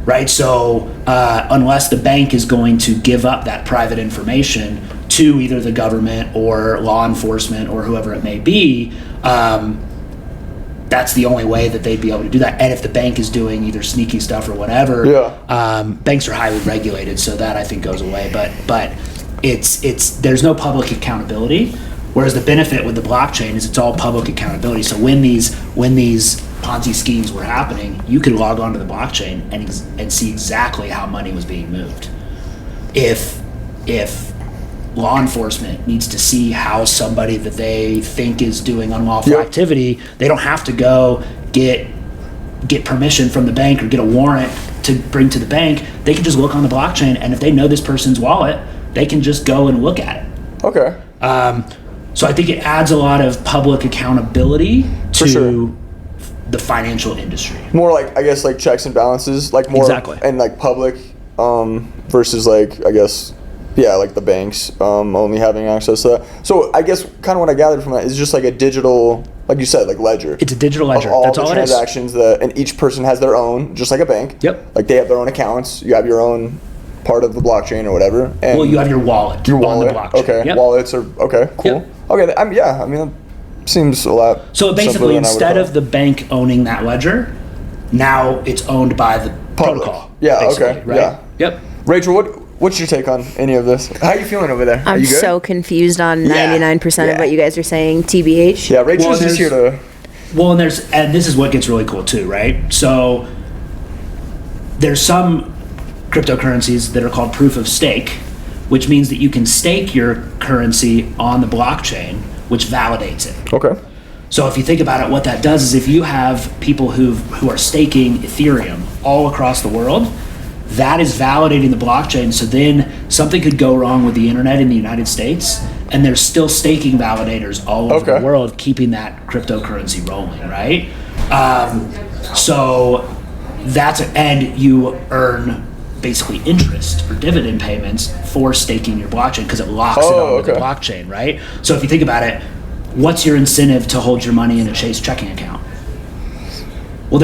right? So unless the bank is going to give up that private information to either the government or law enforcement or whoever it may be, that's the only way that they'd be able to do that. And if the bank is doing either sneaky stuff or whatever, banks are highly regulated, so that I think goes away. But it's there's no public accountability. Whereas the benefit with the blockchain is it's all public accountability. So when these Ponzi schemes were happening, you could log onto the blockchain and see exactly how money was being moved. If law enforcement needs to see how somebody that they think is doing unlawful activity, they don't have to go get permission from the bank or get a warrant to bring to the bank. They can just look on the blockchain, and if they know this person's wallet, they can just go and look at it. Okay. So I think it adds a lot of public accountability to the financial industry. More I guess checks and balances, more exactly. And public versus I guess the banks only having access to that. So I guess kind of what I gathered from that is just a digital, like you said, ledger. It's a digital ledger. Of all That's the all transactions it is. and each person has their own, just like a bank. Yep. They have their own accounts. You have your own part of the blockchain or whatever. And well, you have your wallet. Your wallet. On the blockchain. Okay. Yep. Wallets are okay. Cool. Yep. Okay. That seems a lot. So basically, instead of the bank owning that ledger, now it's owned by the protocol. Yeah. Okay. Right? Yeah. Yep. Rachel, What's your take on any of this? How are you feeling over there? I'm are you good? so confused on 99% of what you guys are saying. TBH. Yeah, Rachel's just here to Well, and this is what gets really cool too, right? So there's some cryptocurrencies that are called proof of stake, which means that you can stake your currency on the blockchain, which validates it. Okay. So if you think about it, what that does is if you have people who are staking Ethereum all across the world, that is validating the blockchain. So then something could go wrong with the internet in the United States, and there's still staking validators all over the world keeping that cryptocurrency rolling, right? So and you earn basically interest or dividend payments for staking your blockchain because it locks it onto the blockchain, right? So if you think about it, what's your incentive to hold your money in a Chase checking account? Well,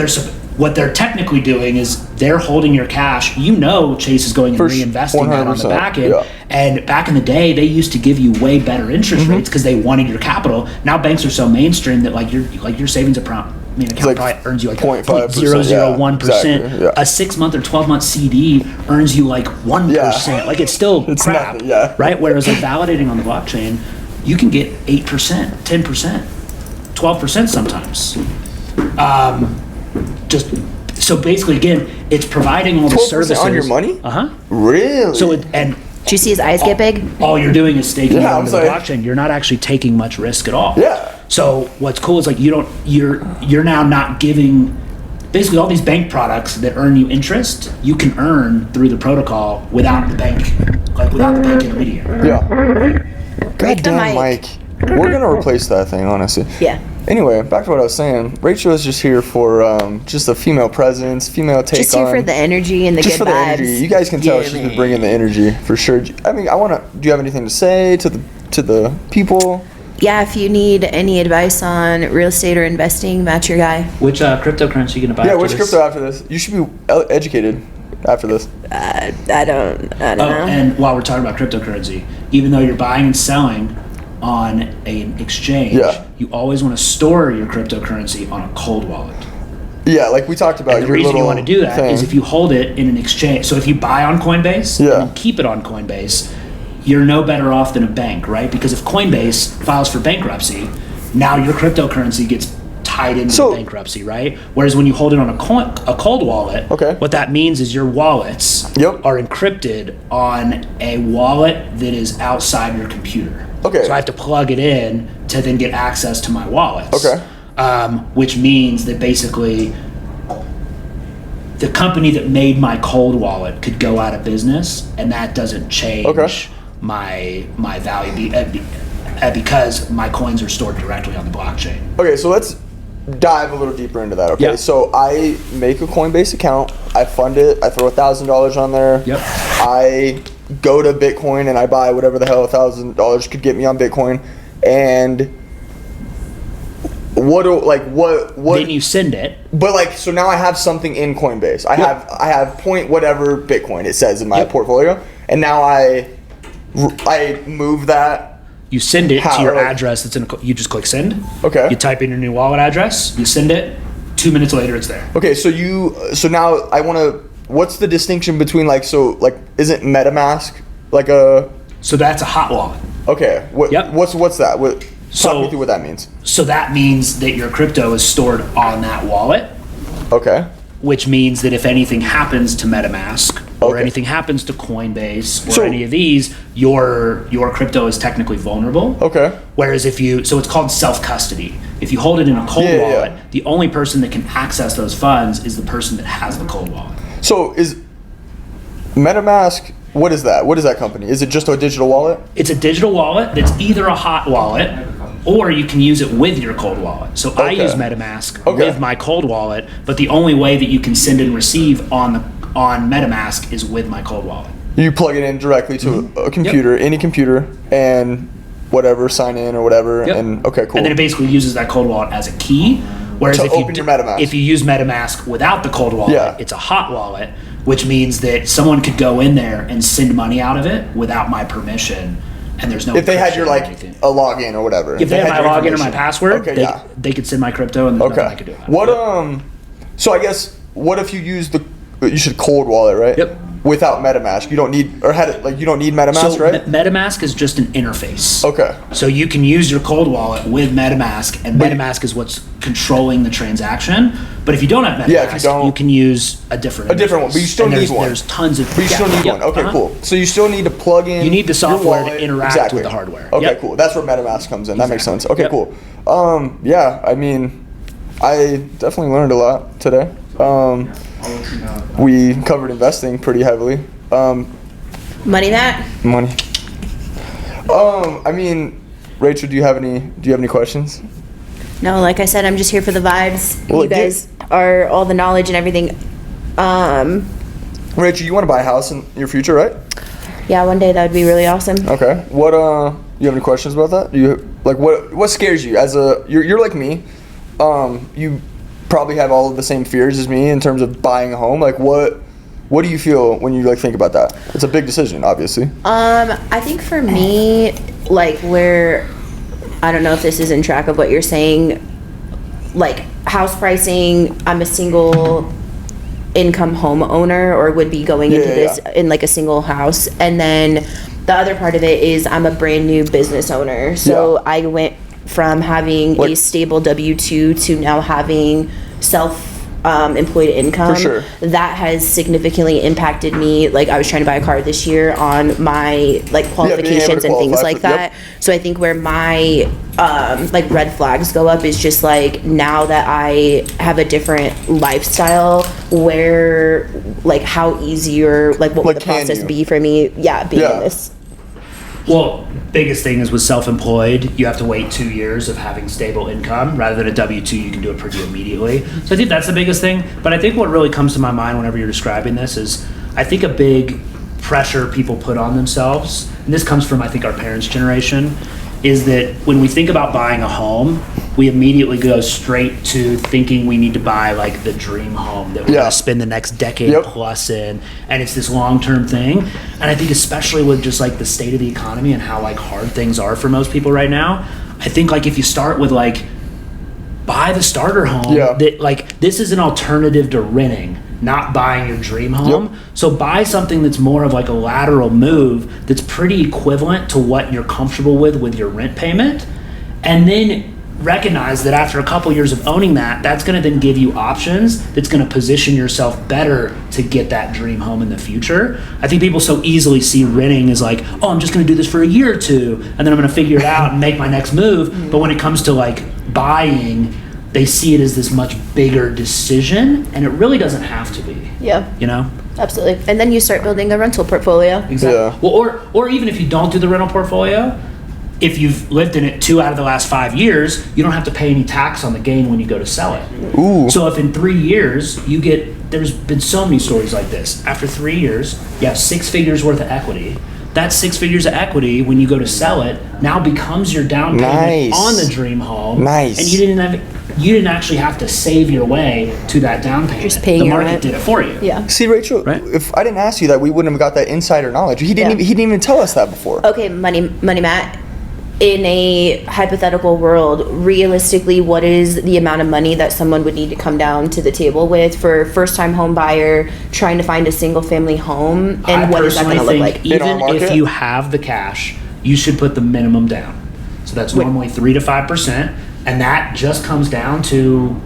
what they're technically doing is they're holding your cash. You know Chase is going and reinvesting that on the back end. Yeah. And back in the day, they used to give you way better interest rates because they wanted your capital. Now banks are so mainstream that your savings account probably earns you like 0.001%. Exactly, yeah. A 6-month or 12-month CD earns you like 1%. Yeah. Like it's crap, nothing, right? Whereas like validating on the blockchain, you can get 8%, 10%, 12% sometimes. Just so basically, again, it's providing all the services on your money. Really? So do you see his eyes get big? All you're doing is staking it onto the blockchain. You're not actually taking much risk at all. Yeah. So what's cool is like you're now not giving basically all these bank products that earn you interest. You can earn through the protocol without the bank, without the bank intermediary. Yeah. Goddamn, Mike. We're gonna replace that thing, honestly. Yeah. Anyway, back to what I was saying. Rachel is just here for just a female presence, female take on. Just here for the energy and the good vibes. Just for the energy. You guys can tell she's been bringing the energy for sure. I mean, do you have anything to say to the people? Yeah, if you need any advice on real estate or investing, Matt's your guy. Which cryptocurrency are you gonna buy? Yeah, which crypto after this? You should be educated after this. I don't know. And while we're talking about cryptocurrency, even though you're buying and selling on an exchange, you always want to store your cryptocurrency on a cold wallet. Yeah, like we talked about. And the reason you want to do that is if you hold it in an exchange. So if you buy on Coinbase and keep it on Coinbase, you're no better off than a bank, right? Because if Coinbase files for bankruptcy, now your cryptocurrency gets tied into bankruptcy, right? Whereas when you hold it on a cold wallet, what that means is your wallets are encrypted on a wallet that is outside your computer. Okay. So I have to plug it in to then get access to my wallets. Okay. Which means that basically the company that made my cold wallet could go out of business, and that doesn't change my value because my coins are stored directly on the blockchain. Okay, so let's dive a little deeper into that. Okay, so I make a Coinbase account, I fund it, I throw $1,000 on there. Yep. I go to Bitcoin and I buy whatever the hell $1,000 could get me on Bitcoin, and what then you send it. But so now I have something in Coinbase. I have point whatever Bitcoin it says in my portfolio, and now I move that. You send it to your address that's you just click send. Okay. You type in your new wallet address, you send it, 2 minutes later it's there. Okay, so now I want to, what's the distinction between isn't MetaMask So that's a hot wallet. Okay. What's that? Talk me through what that means. So that means that your crypto is stored on that wallet. Okay. Which means that if anything happens to MetaMask or anything happens to Coinbase or any of these, your crypto is technically vulnerable. Okay. Whereas so it's called self-custody. If you hold it in a cold wallet, the only person that can access those funds is the person that has the cold wallet. So is MetaMask, what is that? What is that company? Is it just a digital wallet? It's a digital wallet that's either a hot wallet or you can use it with your cold wallet. So I use MetaMask with my cold wallet, but the only way that you can send and receive on MetaMask is with my cold wallet. You plug it in directly to a computer, any computer, and whatever, sign in or whatever, and cool. And then it basically uses that cold wallet as a key. Whereas if you use MetaMask without the cold wallet, it's a hot wallet, which means that someone could go in there and send money out of it without my permission. And there's no. If they had your a login or whatever. If they had my login or my password, they could send my crypto, and there's nothing I could do about it. So I guess what if you use you should cold wallet, right? Yep. without MetaMask. You don't need, or you don't need MetaMask, So right? MetaMask is just an interface. Okay. So you can use your cold wallet with MetaMask, and MetaMask is what's controlling the transaction. But if you don't have MetaMask, Yeah, if you don't- you can use a different one, but you still And need there's, one. There's tons of. But you still need one. Okay, cool. So you still need to plug in. You need the software your wallet. to interact with the hardware. Okay, Yep. cool. That's where MetaMask comes in. That makes sense. Okay, Yep. cool. Yeah, I mean, I definitely learned a lot today. We covered investing pretty heavily. Money Matt? Money. I mean, Rachel, do you have any questions? No, like I said, I'm just here for the vibes. Well, You guys are all the knowledge and everything. Rachel, you want to buy a house in your future, right? Yeah, one day that would be really awesome. Okay. What you have any questions about that? Do you like what scares you you're like me. You probably have all of the same fears as me in terms of buying a home. Like what do you feel when you think about that? It's a big decision, obviously. I think for me, where I don't know if this is in track of what you're saying, like house pricing, I'm a single income homeowner or would be going into this in a single house, and then the other part of it is I'm a brand new business owner, so I went from having a stable W-2 to now having employed income. For sure. That has significantly impacted me. I was trying to buy a car this year on my qualifications and things like that. So I think where my red flags go up is just now that I have a different lifestyle, where how easy or what would the process be for me? Yeah, being in this. Well, biggest thing is with self-employed, you have to wait 2 years of having stable income. Rather than a W-2, you can do it pretty immediately. So I think that's the biggest thing. But I think what really comes to my mind whenever you're describing this is, I think a big pressure people put on themselves, and this comes from, I think, our parents' generation, is that when we think about buying a home, we immediately go straight to thinking we need to buy the dream home that we're going to spend the next decade plus in, and it's this long-term thing. And I think especially with just the state of the economy and how hard things are for most people right now, I think if you start with buy the starter home, that this is an alternative to renting, not buying your dream home. So buy something that's more of a lateral move that's pretty equivalent to what you're comfortable with your rent payment, and then recognize that after a couple years of owning that's going to then give you options that's going to position yourself better to get that dream home in the future. I think people so easily see renting as oh, I'm just going to do this for a year or two and then I'm going to figure it out and make my next move. But when it comes to buying, they see it as this much bigger decision, and it really doesn't have to be. Yeah. You know? Absolutely. And then you start building a rental portfolio. Exactly. Yeah. Well, or even if you don't do the rental portfolio, if you've lived in it 2 out of the last 5 years, you don't have to pay any tax on the gain when you go to sell it. Ooh. So if in 3 years there's been so many stories like this. After 3 years, you have 6 figures worth of equity. That 6 figures of equity, when you go to sell it, now becomes your down payment on the dream home. Nice. And you didn't actually have to save your way to that down payment. Just paying the your market rent. did it for you. Yeah. See, Rachel, Right? if I didn't ask you that, we wouldn't have got that insider knowledge. He didn't even tell us that before. Okay, money Matt. In a hypothetical world, realistically, what is the amount of money that someone would need to come down to the table with for a first-time home buyer trying to find a single-family home, and what is that going to look like? Even if you have the cash, you should put the minimum down. So that's normally 3 to 5%, and that just comes down to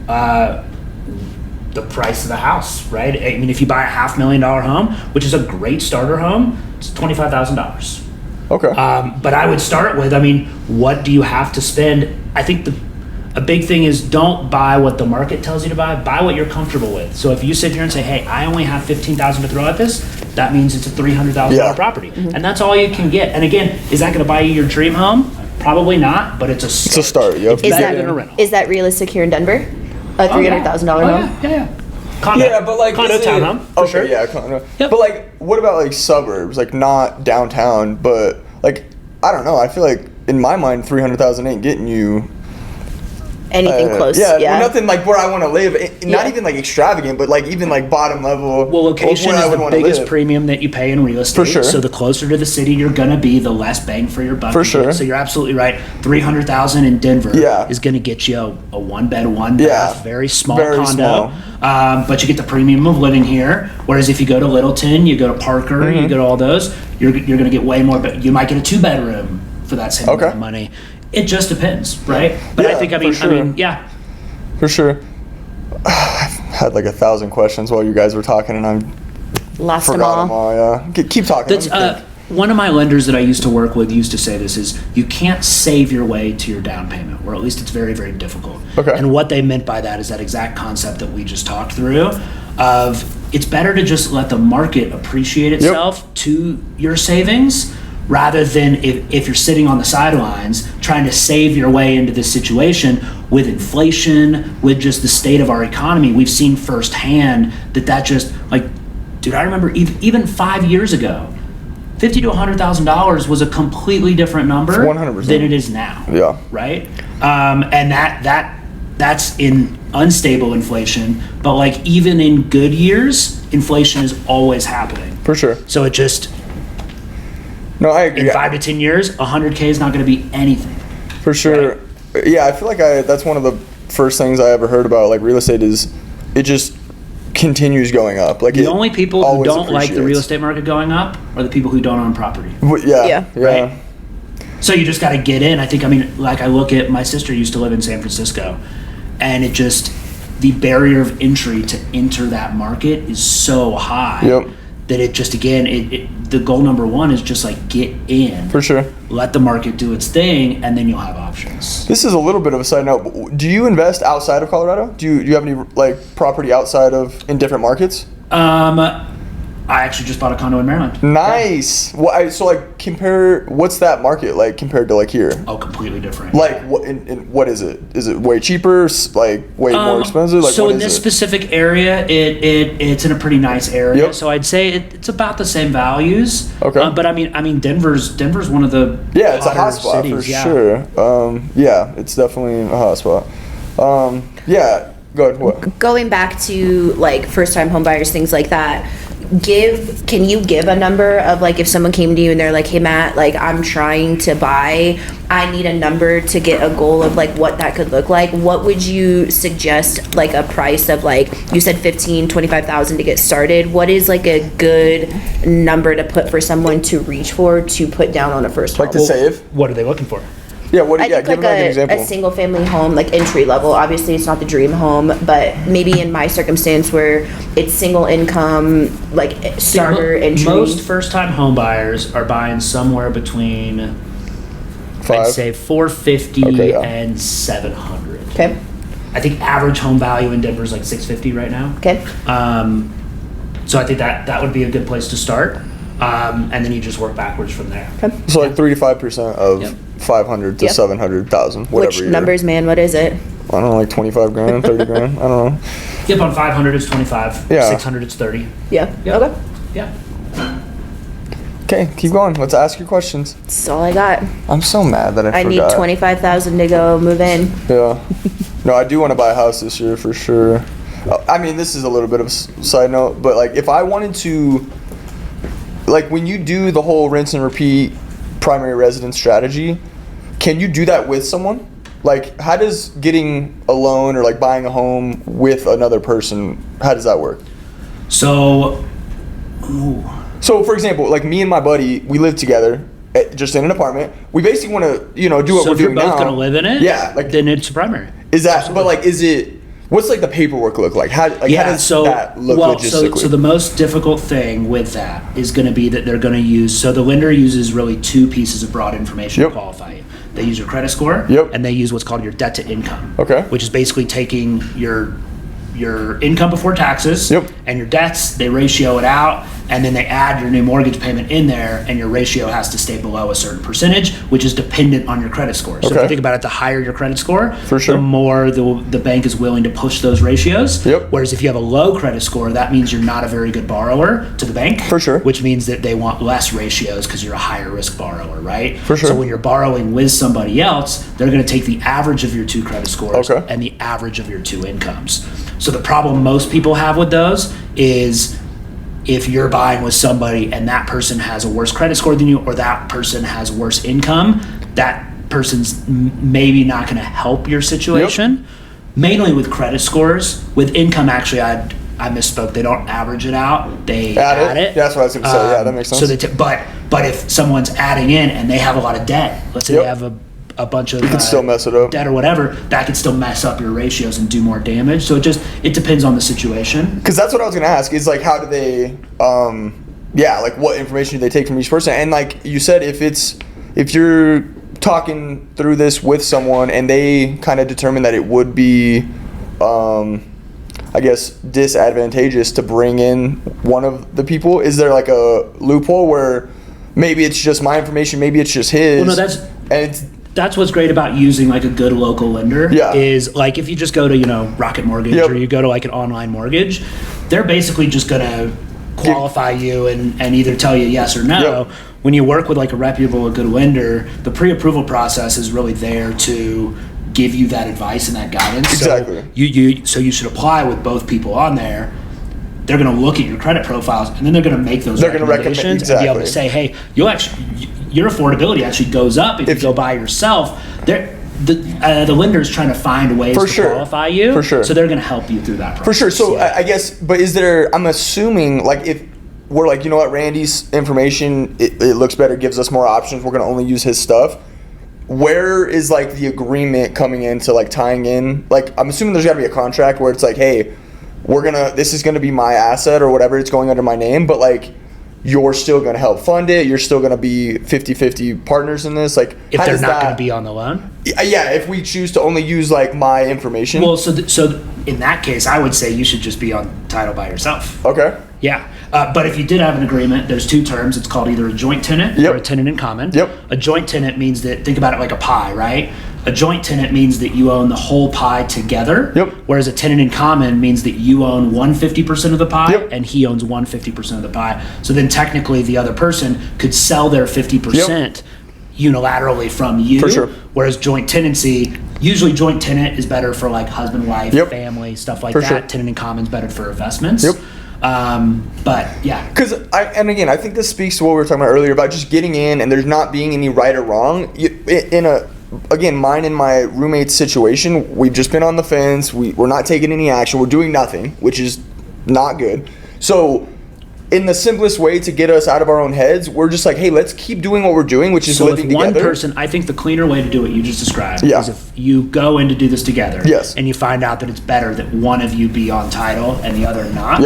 the price of the house, right? I mean, if you buy a $500,000 home, which is a great starter home, it's $25,000. Okay. But I would start with, what do you have to spend? I think a big thing is don't buy what the market tells you to buy. Buy what you're comfortable with. So if you sit here and say, hey, I only have $15,000 to throw at this, that means it's a $300,000 property. Mm-hmm. And that's all you can get. And again, is that going to buy you your dream home? Probably not, but it's a start. It's a start, yep. It's better than a rental. Is that realistic here in Denver? A $300,000 home? Yeah. Condo. Yeah, but condo townhome, for sure. Yeah, condo. Yep. But what about suburbs? Not downtown, but I don't know. I feel in my mind, 300,000 ain't getting you Anything close, yeah. yeah. Nothing like where I want to live. Not Yeah. even like extravagant, but like even like bottom level. Well, location where I is would the wanna biggest live. premium that you pay in real estate. For sure. So the closer to the city you're gonna be, the less bang for your buck. For you sure. get. So you're absolutely right. 300,000 in Denver Yeah. is gonna get you a one bed, one bath, Yeah. very small Very condo. small. But you get the premium of living here. Whereas if you go to Littleton, you go to Parker, Mm-hmm. you go to all those, you're gonna get way more. But you might get a 2 bedroom for that same Okay. amount of money. It just depends, right? But I Yeah, think for sure. yeah. For sure. I've had like 1,000 questions while you guys were talking, and I'm Lost them forgot them all. all. Yeah. Keep talking. That's let me think. one of my lenders that I used to work with used to say this is you can't save your way to your down payment, or at least it's very, very difficult. Okay. And what they meant by that is that exact concept that we just talked through of it's better to just let the market appreciate itself to your savings rather than if you're sitting on the sidelines trying to save your way into this situation with inflation, with just the state of our economy. We've seen firsthand that just like, dude, I remember even 5 years ago, $50,000 to $100,000 was a completely different number 100%. than it is now. Yeah. Right. And that's in unstable inflation, but like even in good years, inflation is always happening. For sure. So it just No, I agree. in 5 to 10 years, 100K is not going to be anything. For sure. Yeah, I feel like that's one of the first things I ever heard about like real estate is it just continues going up. Like The only people who always don't like the real appreciates. estate market going up are the people who don't own property. Yeah. Yeah. Right. So you just got to get in. I think, I mean, like I look at my sister used to live in San Francisco, and it just, the barrier of entry to enter that market is so high Yep. that it just, again, the goal number one is just like get in. For sure. Let the market do its thing, and then you'll have options. This is a little bit of a side note. But do you invest outside of Colorado? Do you have any like property outside of in different markets? I actually just bought a condo in Maryland. Nice. Well, so like compare what's that market like compared to like here? Oh, completely different. Like what is it? Is it way cheaper? Like way more expensive? Like so what in is this it? specific area, it's in a pretty nice area. Yep. So I'd say it's about the same values. Okay. But I mean, Denver's one of the Yeah, it's a hotter hotspot cities, for yeah. sure. Yeah, it's definitely a hotspot. Yeah, go ahead. What? Going back to like first time home buyers, things like that, can you give a number of like if someone came to you and they're like, hey Matt, like I'm trying to buy, I need a number to get a goal of like what that could look like. What would you suggest, like a price of, like you said 15, 25,000 to get started? What is like a good number to put for someone to reach for to put down on a first home? Like to save? What are they looking for? Yeah, I think give like an example. a single family home, like entry level. Obviously, it's not the dream home, but maybe in my circumstance where it's single income, like starter entry. Most first-time home buyers are buying somewhere between, I'd Five. say, 450 Okay, yeah. and 700. Okay. I think average home value in Denver is like 650 right now. Okay. So I think that would be a good place to start, and then you just work backwards from there. So like 3 to 5% of Yep. 500 to Yep. 700,000, whatever. Which year. numbers, man? What is it? I don't know, like 25 grand, 30 grand. I don't know. Yep, on 500 it's 25. Yeah. 600 it's 30. Yeah. Yep. Okay. Yeah. Okay, keep going. Let's ask your questions. That's all I got. I'm so mad that I I need forgot. 25,000 to go move in. Yeah. No, I do want to buy a house this year for sure. I mean, this is a little bit of a side note, but like if I wanted to, like when you do the whole rinse and repeat primary residence strategy, can you do that with someone? Like how does getting a loan or like buying a home with another person, how does that work? So, So for example, like me and my buddy, we live together just in an apartment. We basically want to, do what so we're if you're doing both now. going to live in it, Yeah, like then it's a primary. is that? But like, is it? What's like the paperwork look like? How does that look logistically? So the most difficult thing with that is going to be that they're going to use, so the lender uses really two pieces of broad information Yep. to qualify you. They use your credit score, Yep. and they use what's called your debt to income, Okay. which is basically taking your your income before taxes and your debts, they ratio it out, and then they add your new mortgage payment in there, and your ratio has to stay below a certain percentage, which is dependent on your credit score. So if you think about it, the higher your credit score, the more the bank is willing to push those ratios. Whereas if you have a low credit score, that means you're not a very good borrower to the bank. Which means that they want less ratios because you're a higher risk borrower, right? So when you're borrowing with somebody else, they're going to take the average of your 2 credit scores and the average of your 2 incomes. So the problem most people have with those is if you're buying with somebody and that person has a worse credit score than you, or that person has worse income, that person's maybe not going to help your situation. Mainly with credit scores. With income, actually, I misspoke. They don't average it out. They add it. Yeah, that's what I was going to say. Yeah, that makes sense. So but if someone's adding in and they have a lot of debt, let's say they have a bunch of you can still mess it up. debt or whatever, that could still mess up your ratios and do more damage. So it depends on the situation. Because that's what I was going to ask is like, how do they, like what information do they take from each person? And like you said, if you're talking through this with someone and they kind of determine that it would be, I guess, disadvantageous to bring in one of the people, is there like a loophole where maybe it's just my information, maybe it's just his? Well, no, that's what's great about using like a good local lender is like if you just go to, Rocket Mortgage or you go to like an online mortgage, they're basically just going to qualify you and either tell you yes or no. When you work with like a reputable, a good lender, the pre-approval process is really there to give you that advice and that guidance. Exactly. So you should apply with both people on there. They're going to look at your credit profiles and then they're going to make those recommendations and be able to say, hey, your affordability actually goes up if you go by yourself. The lender is trying to find ways to qualify you. So they're going to help you through that process. So I guess, but is there, I'm assuming, like if we're like, you know what, Randy's information, it looks better, gives us more options, we're going to only use his stuff. Where is like the agreement coming into like tying in? Like I'm assuming there's got to be a contract where it's like, hey, this is going to be my asset or whatever, it's going under my name, but like you're still going to help fund it, you're still going to be 50-50 partners in this. Like if they're not going to be on the loan? Yeah, if we choose to only use like my information. Well, so in that case, I would say you should just be on title by yourself. Okay. Yeah. But if you did have an agreement, there's 2 terms. It's called either a joint tenant or a tenant in common. A joint tenant means that, think about it like a pie, right? A joint tenant means that you own the whole pie together, whereas a tenant in common means that you own 150% of the pie and he owns 150% of the pie. So then technically the other person could sell their 50% unilaterally from you, whereas joint tenancy, usually joint tenant is better for like husband, wife, family, stuff like that. Tenant in common is better for investments. But yeah, because I think this speaks to what we were talking about earlier about just getting in and there's not being any right or wrong. Mine and my roommate's situation, we've just been on the fence. We're not taking any action. We're doing nothing, which is not good. So in the simplest way to get us out of our own heads, we're just like, hey, let's keep doing what we're doing, which is living together. So if one person, I think the cleaner way to do what you just described is if you go in to do this together and you find out that it's better that one of you be on title and the other not,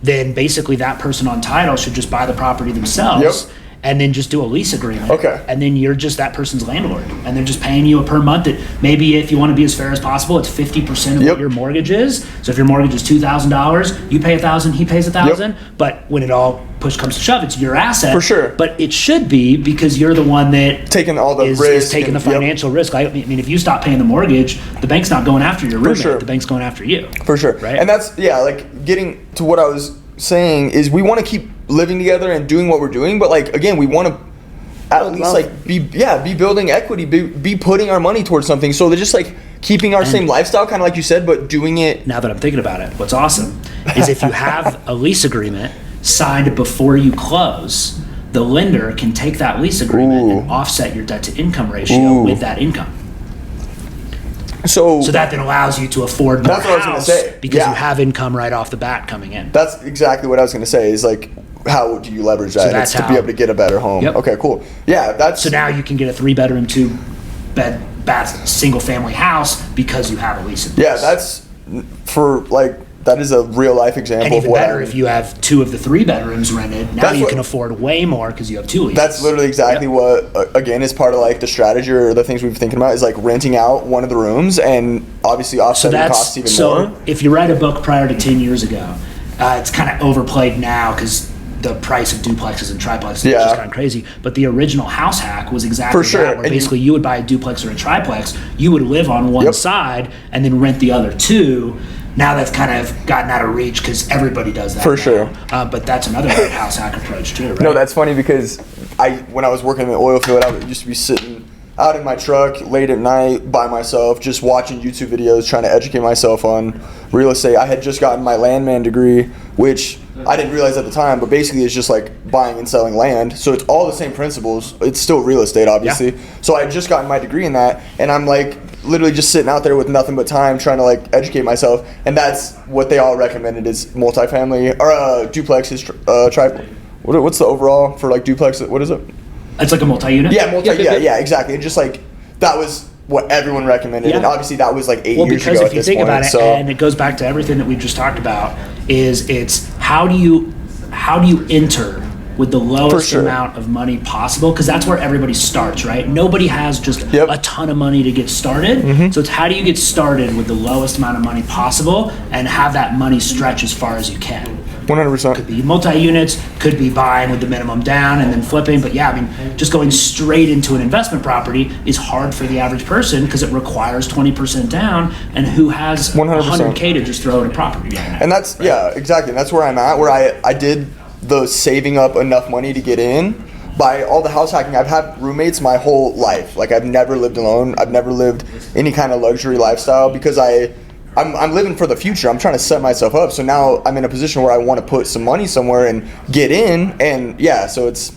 then basically that person on title should just buy the property themselves and then just do a lease agreement. And then you're just that person's landlord. And they're just paying you a per month. That maybe if you want to be as fair as possible, it's 50% of what your mortgage is. So if your mortgage is $2,000, you pay $1,000, he pays $1,000. But when it all push comes to shove, it's your asset. But it should be because you're the one that taking all the risk, is taking the financial risk. I mean, if you stop paying the mortgage, the bank's not going after your roommate. The bank's going after you. Right? And that's like getting to what I was saying is we want to keep living together and doing what we're doing, but like again, we want to at least like be building equity, be putting our money towards something. So they're just like keeping our same lifestyle, kind of like you said, but doing it. Now that I'm thinking about it, what's awesome is if you have a lease agreement signed before you close, the lender can take that lease agreement and offset your debt to income ratio with that income. So that then allows you to afford more house because you have income right off the bat coming in. That's exactly what I was going to say is like, how do you leverage that? So that's to be able to get a better home. Okay, cool. Yeah, so now you can get a 3-bedroom, 2-bath single family house because you have a lease in place. Yeah, that's for like that is a real life example And of even what better, if you have 2 of the 3 bedrooms rented, now That's you what- can afford way more because you have 2 leases. That's literally exactly what, again, is part of like the strategy or the things we've been thinking about is like renting out one of the rooms and obviously offsetting costs even more. If you write a book prior to 10 years ago, it's kind of overplayed now because the price of duplexes and triplexes is just kind of crazy. But the original house hack was exactly For sure. that, where basically you would buy a duplex or a triplex, you would live on one side and then rent the other 2. Now that's kind of gotten out of reach because everybody does that. For now. sure. But that's another great house hack approach too, right? No, that's funny because when I was working in the oil field, I used to be sitting out in my truck late at night by myself, just watching YouTube videos, trying to educate myself on real estate. I had just gotten my landman degree, which I didn't realize at the time, but basically it's just like buying and selling land. So it's all the same principles. It's still real estate, obviously. Yeah. So I had just gotten my degree in that, and I'm like literally just sitting out there with nothing but time trying to like educate myself. And that's what they all recommended is multifamily or duplexes, what's the overall for like duplex? What is it? It's like a multi-unit? Yeah, exactly. And just like, that was what everyone recommended. Yeah. And obviously that was like 8 years ago. Well, because if you think about it, and it goes back to everything that we've just talked about, it's how do you enter with the lowest amount of money possible? Because that's where everybody starts, right? Nobody has just a ton of money to get started. Mm-hmm. So it's how do you get started with the lowest amount of money possible and have that money stretch as far as you can? 100%. Could be multi-units, could be buying with the minimum down and then flipping. But yeah, I mean, just going straight into an investment property is hard for the average person because it requires 20% down. And who has 100K to just throw in a property? And that's, exactly. And that's where I'm at, where I did the saving up enough money to get in. By all the house hacking, I've had roommates my whole life. Like, I've never lived alone. I've never lived any kind of luxury lifestyle because I'm living for the future. I'm trying to set myself up. So now I'm in a position where I want to put some money somewhere and get in. And so it's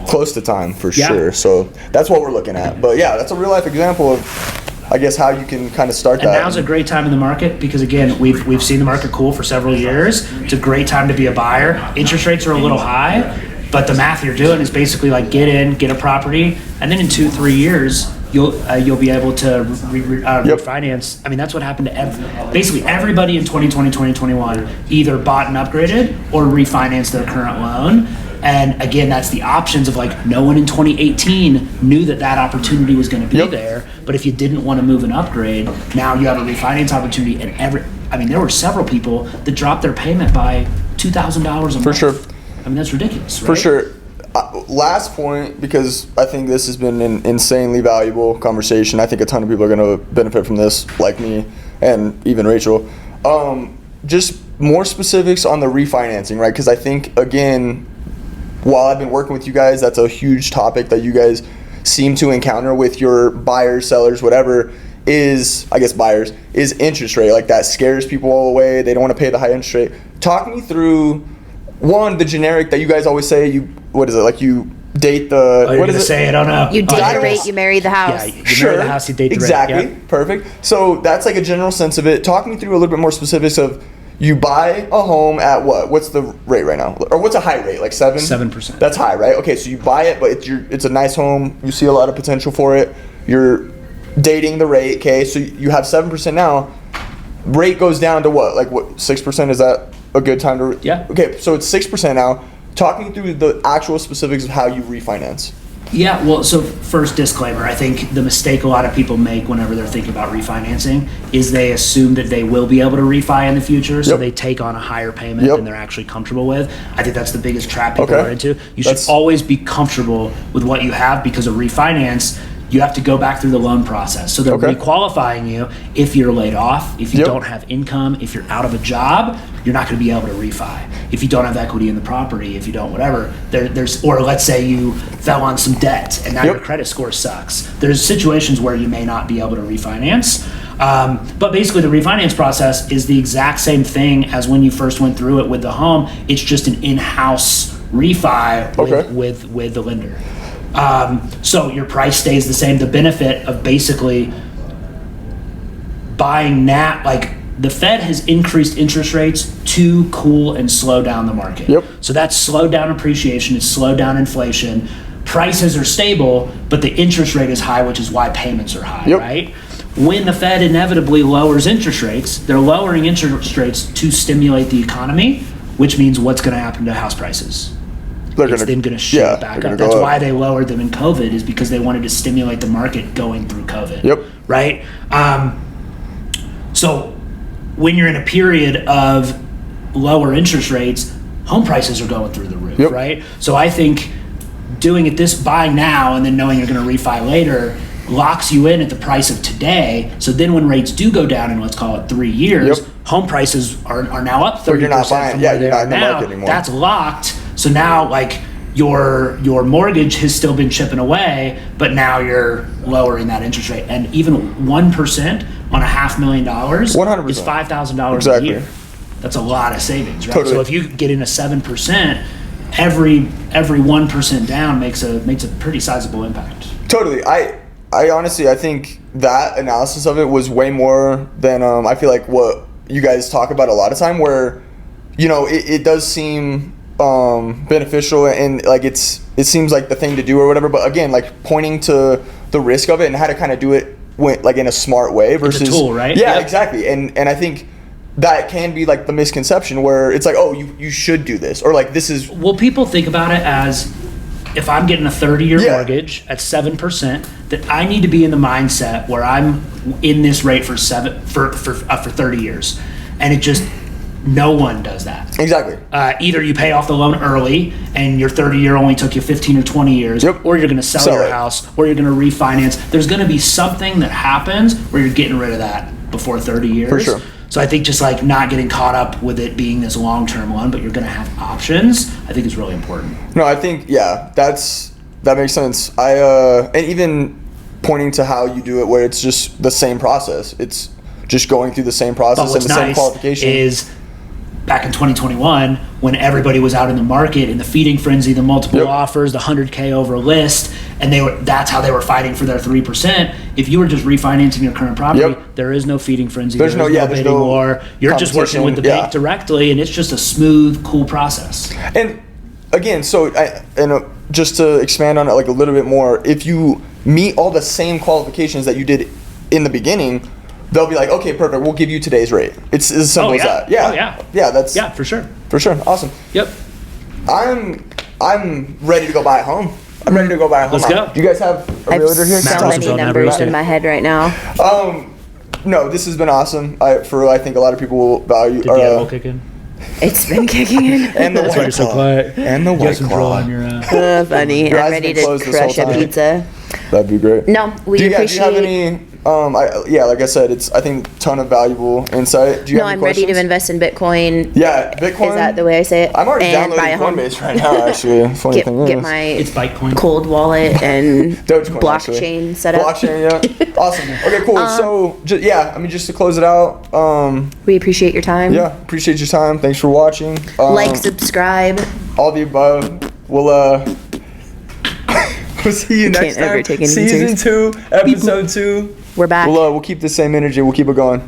close to time for sure. So that's what we're looking at. But that's a real life example of, I guess, how you can kind of start that. And now's a great time in the market because, again, we've seen the market cool for several years. It's a great time to be a buyer. Interest rates are a little high, but the math you're doing is basically like get in, get a property, and then in 2-3 years, you'll be able to refinance. I mean, that's what happened to basically everybody in 2020, 2021 either bought and upgraded or refinanced their current loan. And again, that's the options of like no one in 2018 knew that opportunity was going to be there. But if you didn't want to move and upgrade, now you have a refinance opportunity. And there were several people that dropped their payment by $2,000 a month. For sure. I mean, that's ridiculous, right? For sure. Last point, because I think this has been an insanely valuable conversation. I think a ton of people are going to benefit from this, like me and even Rachel. Just more specifics on the refinancing, right? Because I think, again, while I've been working with you guys, that's a huge topic that you guys seem to encounter with your buyers, sellers, whatever, is interest rate. Like, that scares people all away. They don't want to pay the high interest rate. Talk me through, one, the generic that you guys always say, you date the, what is it? Say, I don't know. You date the rate, you marry the house. Yeah, you marry the house, you date the rate. Exactly, perfect. So that's like a general sense of it. Talk me through a little bit more specifics of, you buy a home at what? What's the rate right now? Or what's a high rate? Like 7%? That's high, right? Okay, so you buy it, but it's a nice home. You see a lot of potential for it. You're dating the rate, okay? So you have 7% now. Rate goes down to what? Like what, 6%? Is that a good time to? Yeah. Okay, so it's 6% now. Talk me through the actual specifics of how you refinance. Yeah, well, so first disclaimer, I think the mistake a lot of people make whenever they're thinking about refinancing is they assume that they will be able to refi in the future, so they take on a higher payment than they're actually comfortable with. I think that's the biggest trap people are into. You should always be comfortable with what you have, because a refinance, you have to go back through the loan process. So they're requalifying you if you're laid off, if you don't have income, if you're out of a job, you're not going to be able to refi. If you don't have equity in the property, if you don't whatever, or let's say you fell on some debt and now your credit score sucks. There's situations where you may not be able to refinance. But basically the refinance process is the exact same thing as when you first went through it with the home. It's just an in-house refi with the lender. So your price stays the same. The benefit of basically buying like the Fed has increased interest rates to cool and slow down the market. So that's slowed down appreciation, it's slowed down inflation. Prices are stable, but the interest rate is high, which is why payments are high, right? when the Fed inevitably lowers interest rates, they're lowering interest rates to stimulate the economy, which means what's going to happen to house prices? It's then going to shoot back up. That's why they lowered them in COVID, is because they wanted to stimulate the market going through COVID. Yep. Right? So when you're in a period of lower interest rates, home prices are going through the roof, yep. right? So I think doing it buying now and then knowing you're going to refi later locks you in at the price of today. So then when rates do go down in, let's call it 3 years, yep. home prices are now up 30% you're not buying, from where they you're not are in the now. market anymore. That's locked. So now like your mortgage has still been chipping away, but now you're lowering that interest rate. And even 1% on $500,000 100%. is $5,000 exactly. a year. That's a lot of savings, right? Totally. So if you get in a 7%, every 1% down makes a pretty sizable impact. Totally. I honestly, I think that analysis of it was way more than I feel like what you guys talk about a lot of time, where, you know, it does seem beneficial and like it seems like the thing to do or whatever, but again, like pointing to the risk of it and how to kind of do it like in a smart way versus it's a tool, right? Yeah, yep. Exactly. And I think that can be like the misconception where it's like, oh, you should do this, or like this is. Well, people think about it as, if I'm getting a 30-year mortgage at 7%, that I need to be in the mindset where I'm in this rate for 30 years, and it just, no one does that. Exactly. Either you pay off the loan early and your 30-year only took you 15 or 20 years, yep. or you're going to sell your house, or you're going to refinance. There's going to be something that happens where you're getting rid of that before 30 years. For sure. So I think just like not getting caught up with it being this long-term loan, but you're going to have options, I think is really important. No, I think, yeah, that makes sense. And even pointing to how you do it, where it's just the same process. It's just going through the same process and the same qualification. Is back in 2021, when everybody was out in the market in the feeding frenzy, the multiple offers, the 100K over list, and that's how they were fighting for their 3%. If you were just refinancing your current property, there is no feeding frenzy. There's no bidding war. You're just working with the bank directly, and it's just a smooth, cool process. And again, just to expand on it like a little bit more, if you meet all the same qualifications that you did in the beginning, they'll be like, okay, perfect, we'll give you today's rate. It's as simple as that. Yeah. Oh, yeah. Yeah, that's... Yeah, for sure. For sure. Awesome. Yep. I'm ready to go buy a home. I'm ready to go buy a home. Let's go. Do you guys have a realtor here? I have so many numbers in my head right now. No, this has been awesome. I think a lot of people will value... Did the animal kick in? It's been kicking in. And the That's why you're so quiet. And the White Claw. Funny. I'm ready to crush a pizza. That'd be great. No, we appreciate... Do you have any... like I said, I think a ton of valuable insight. Do you have any I'm questions? ready to invest in Bitcoin. Yeah, Bitcoin. Is that the way I say it? I'm already downloading Coinbase right now, actually. Funny thing get is. my it's Bitcoin. cold wallet and Dogecoin, blockchain set up. Blockchain, yeah. Awesome. Okay, cool. So, just to close it out. We appreciate your time. Yeah, appreciate your time. Thanks for watching. Like, subscribe. All the above. We'll see you next time. Ever take Season 2, episode 2. We're back. We'll keep the same energy. We'll keep it going.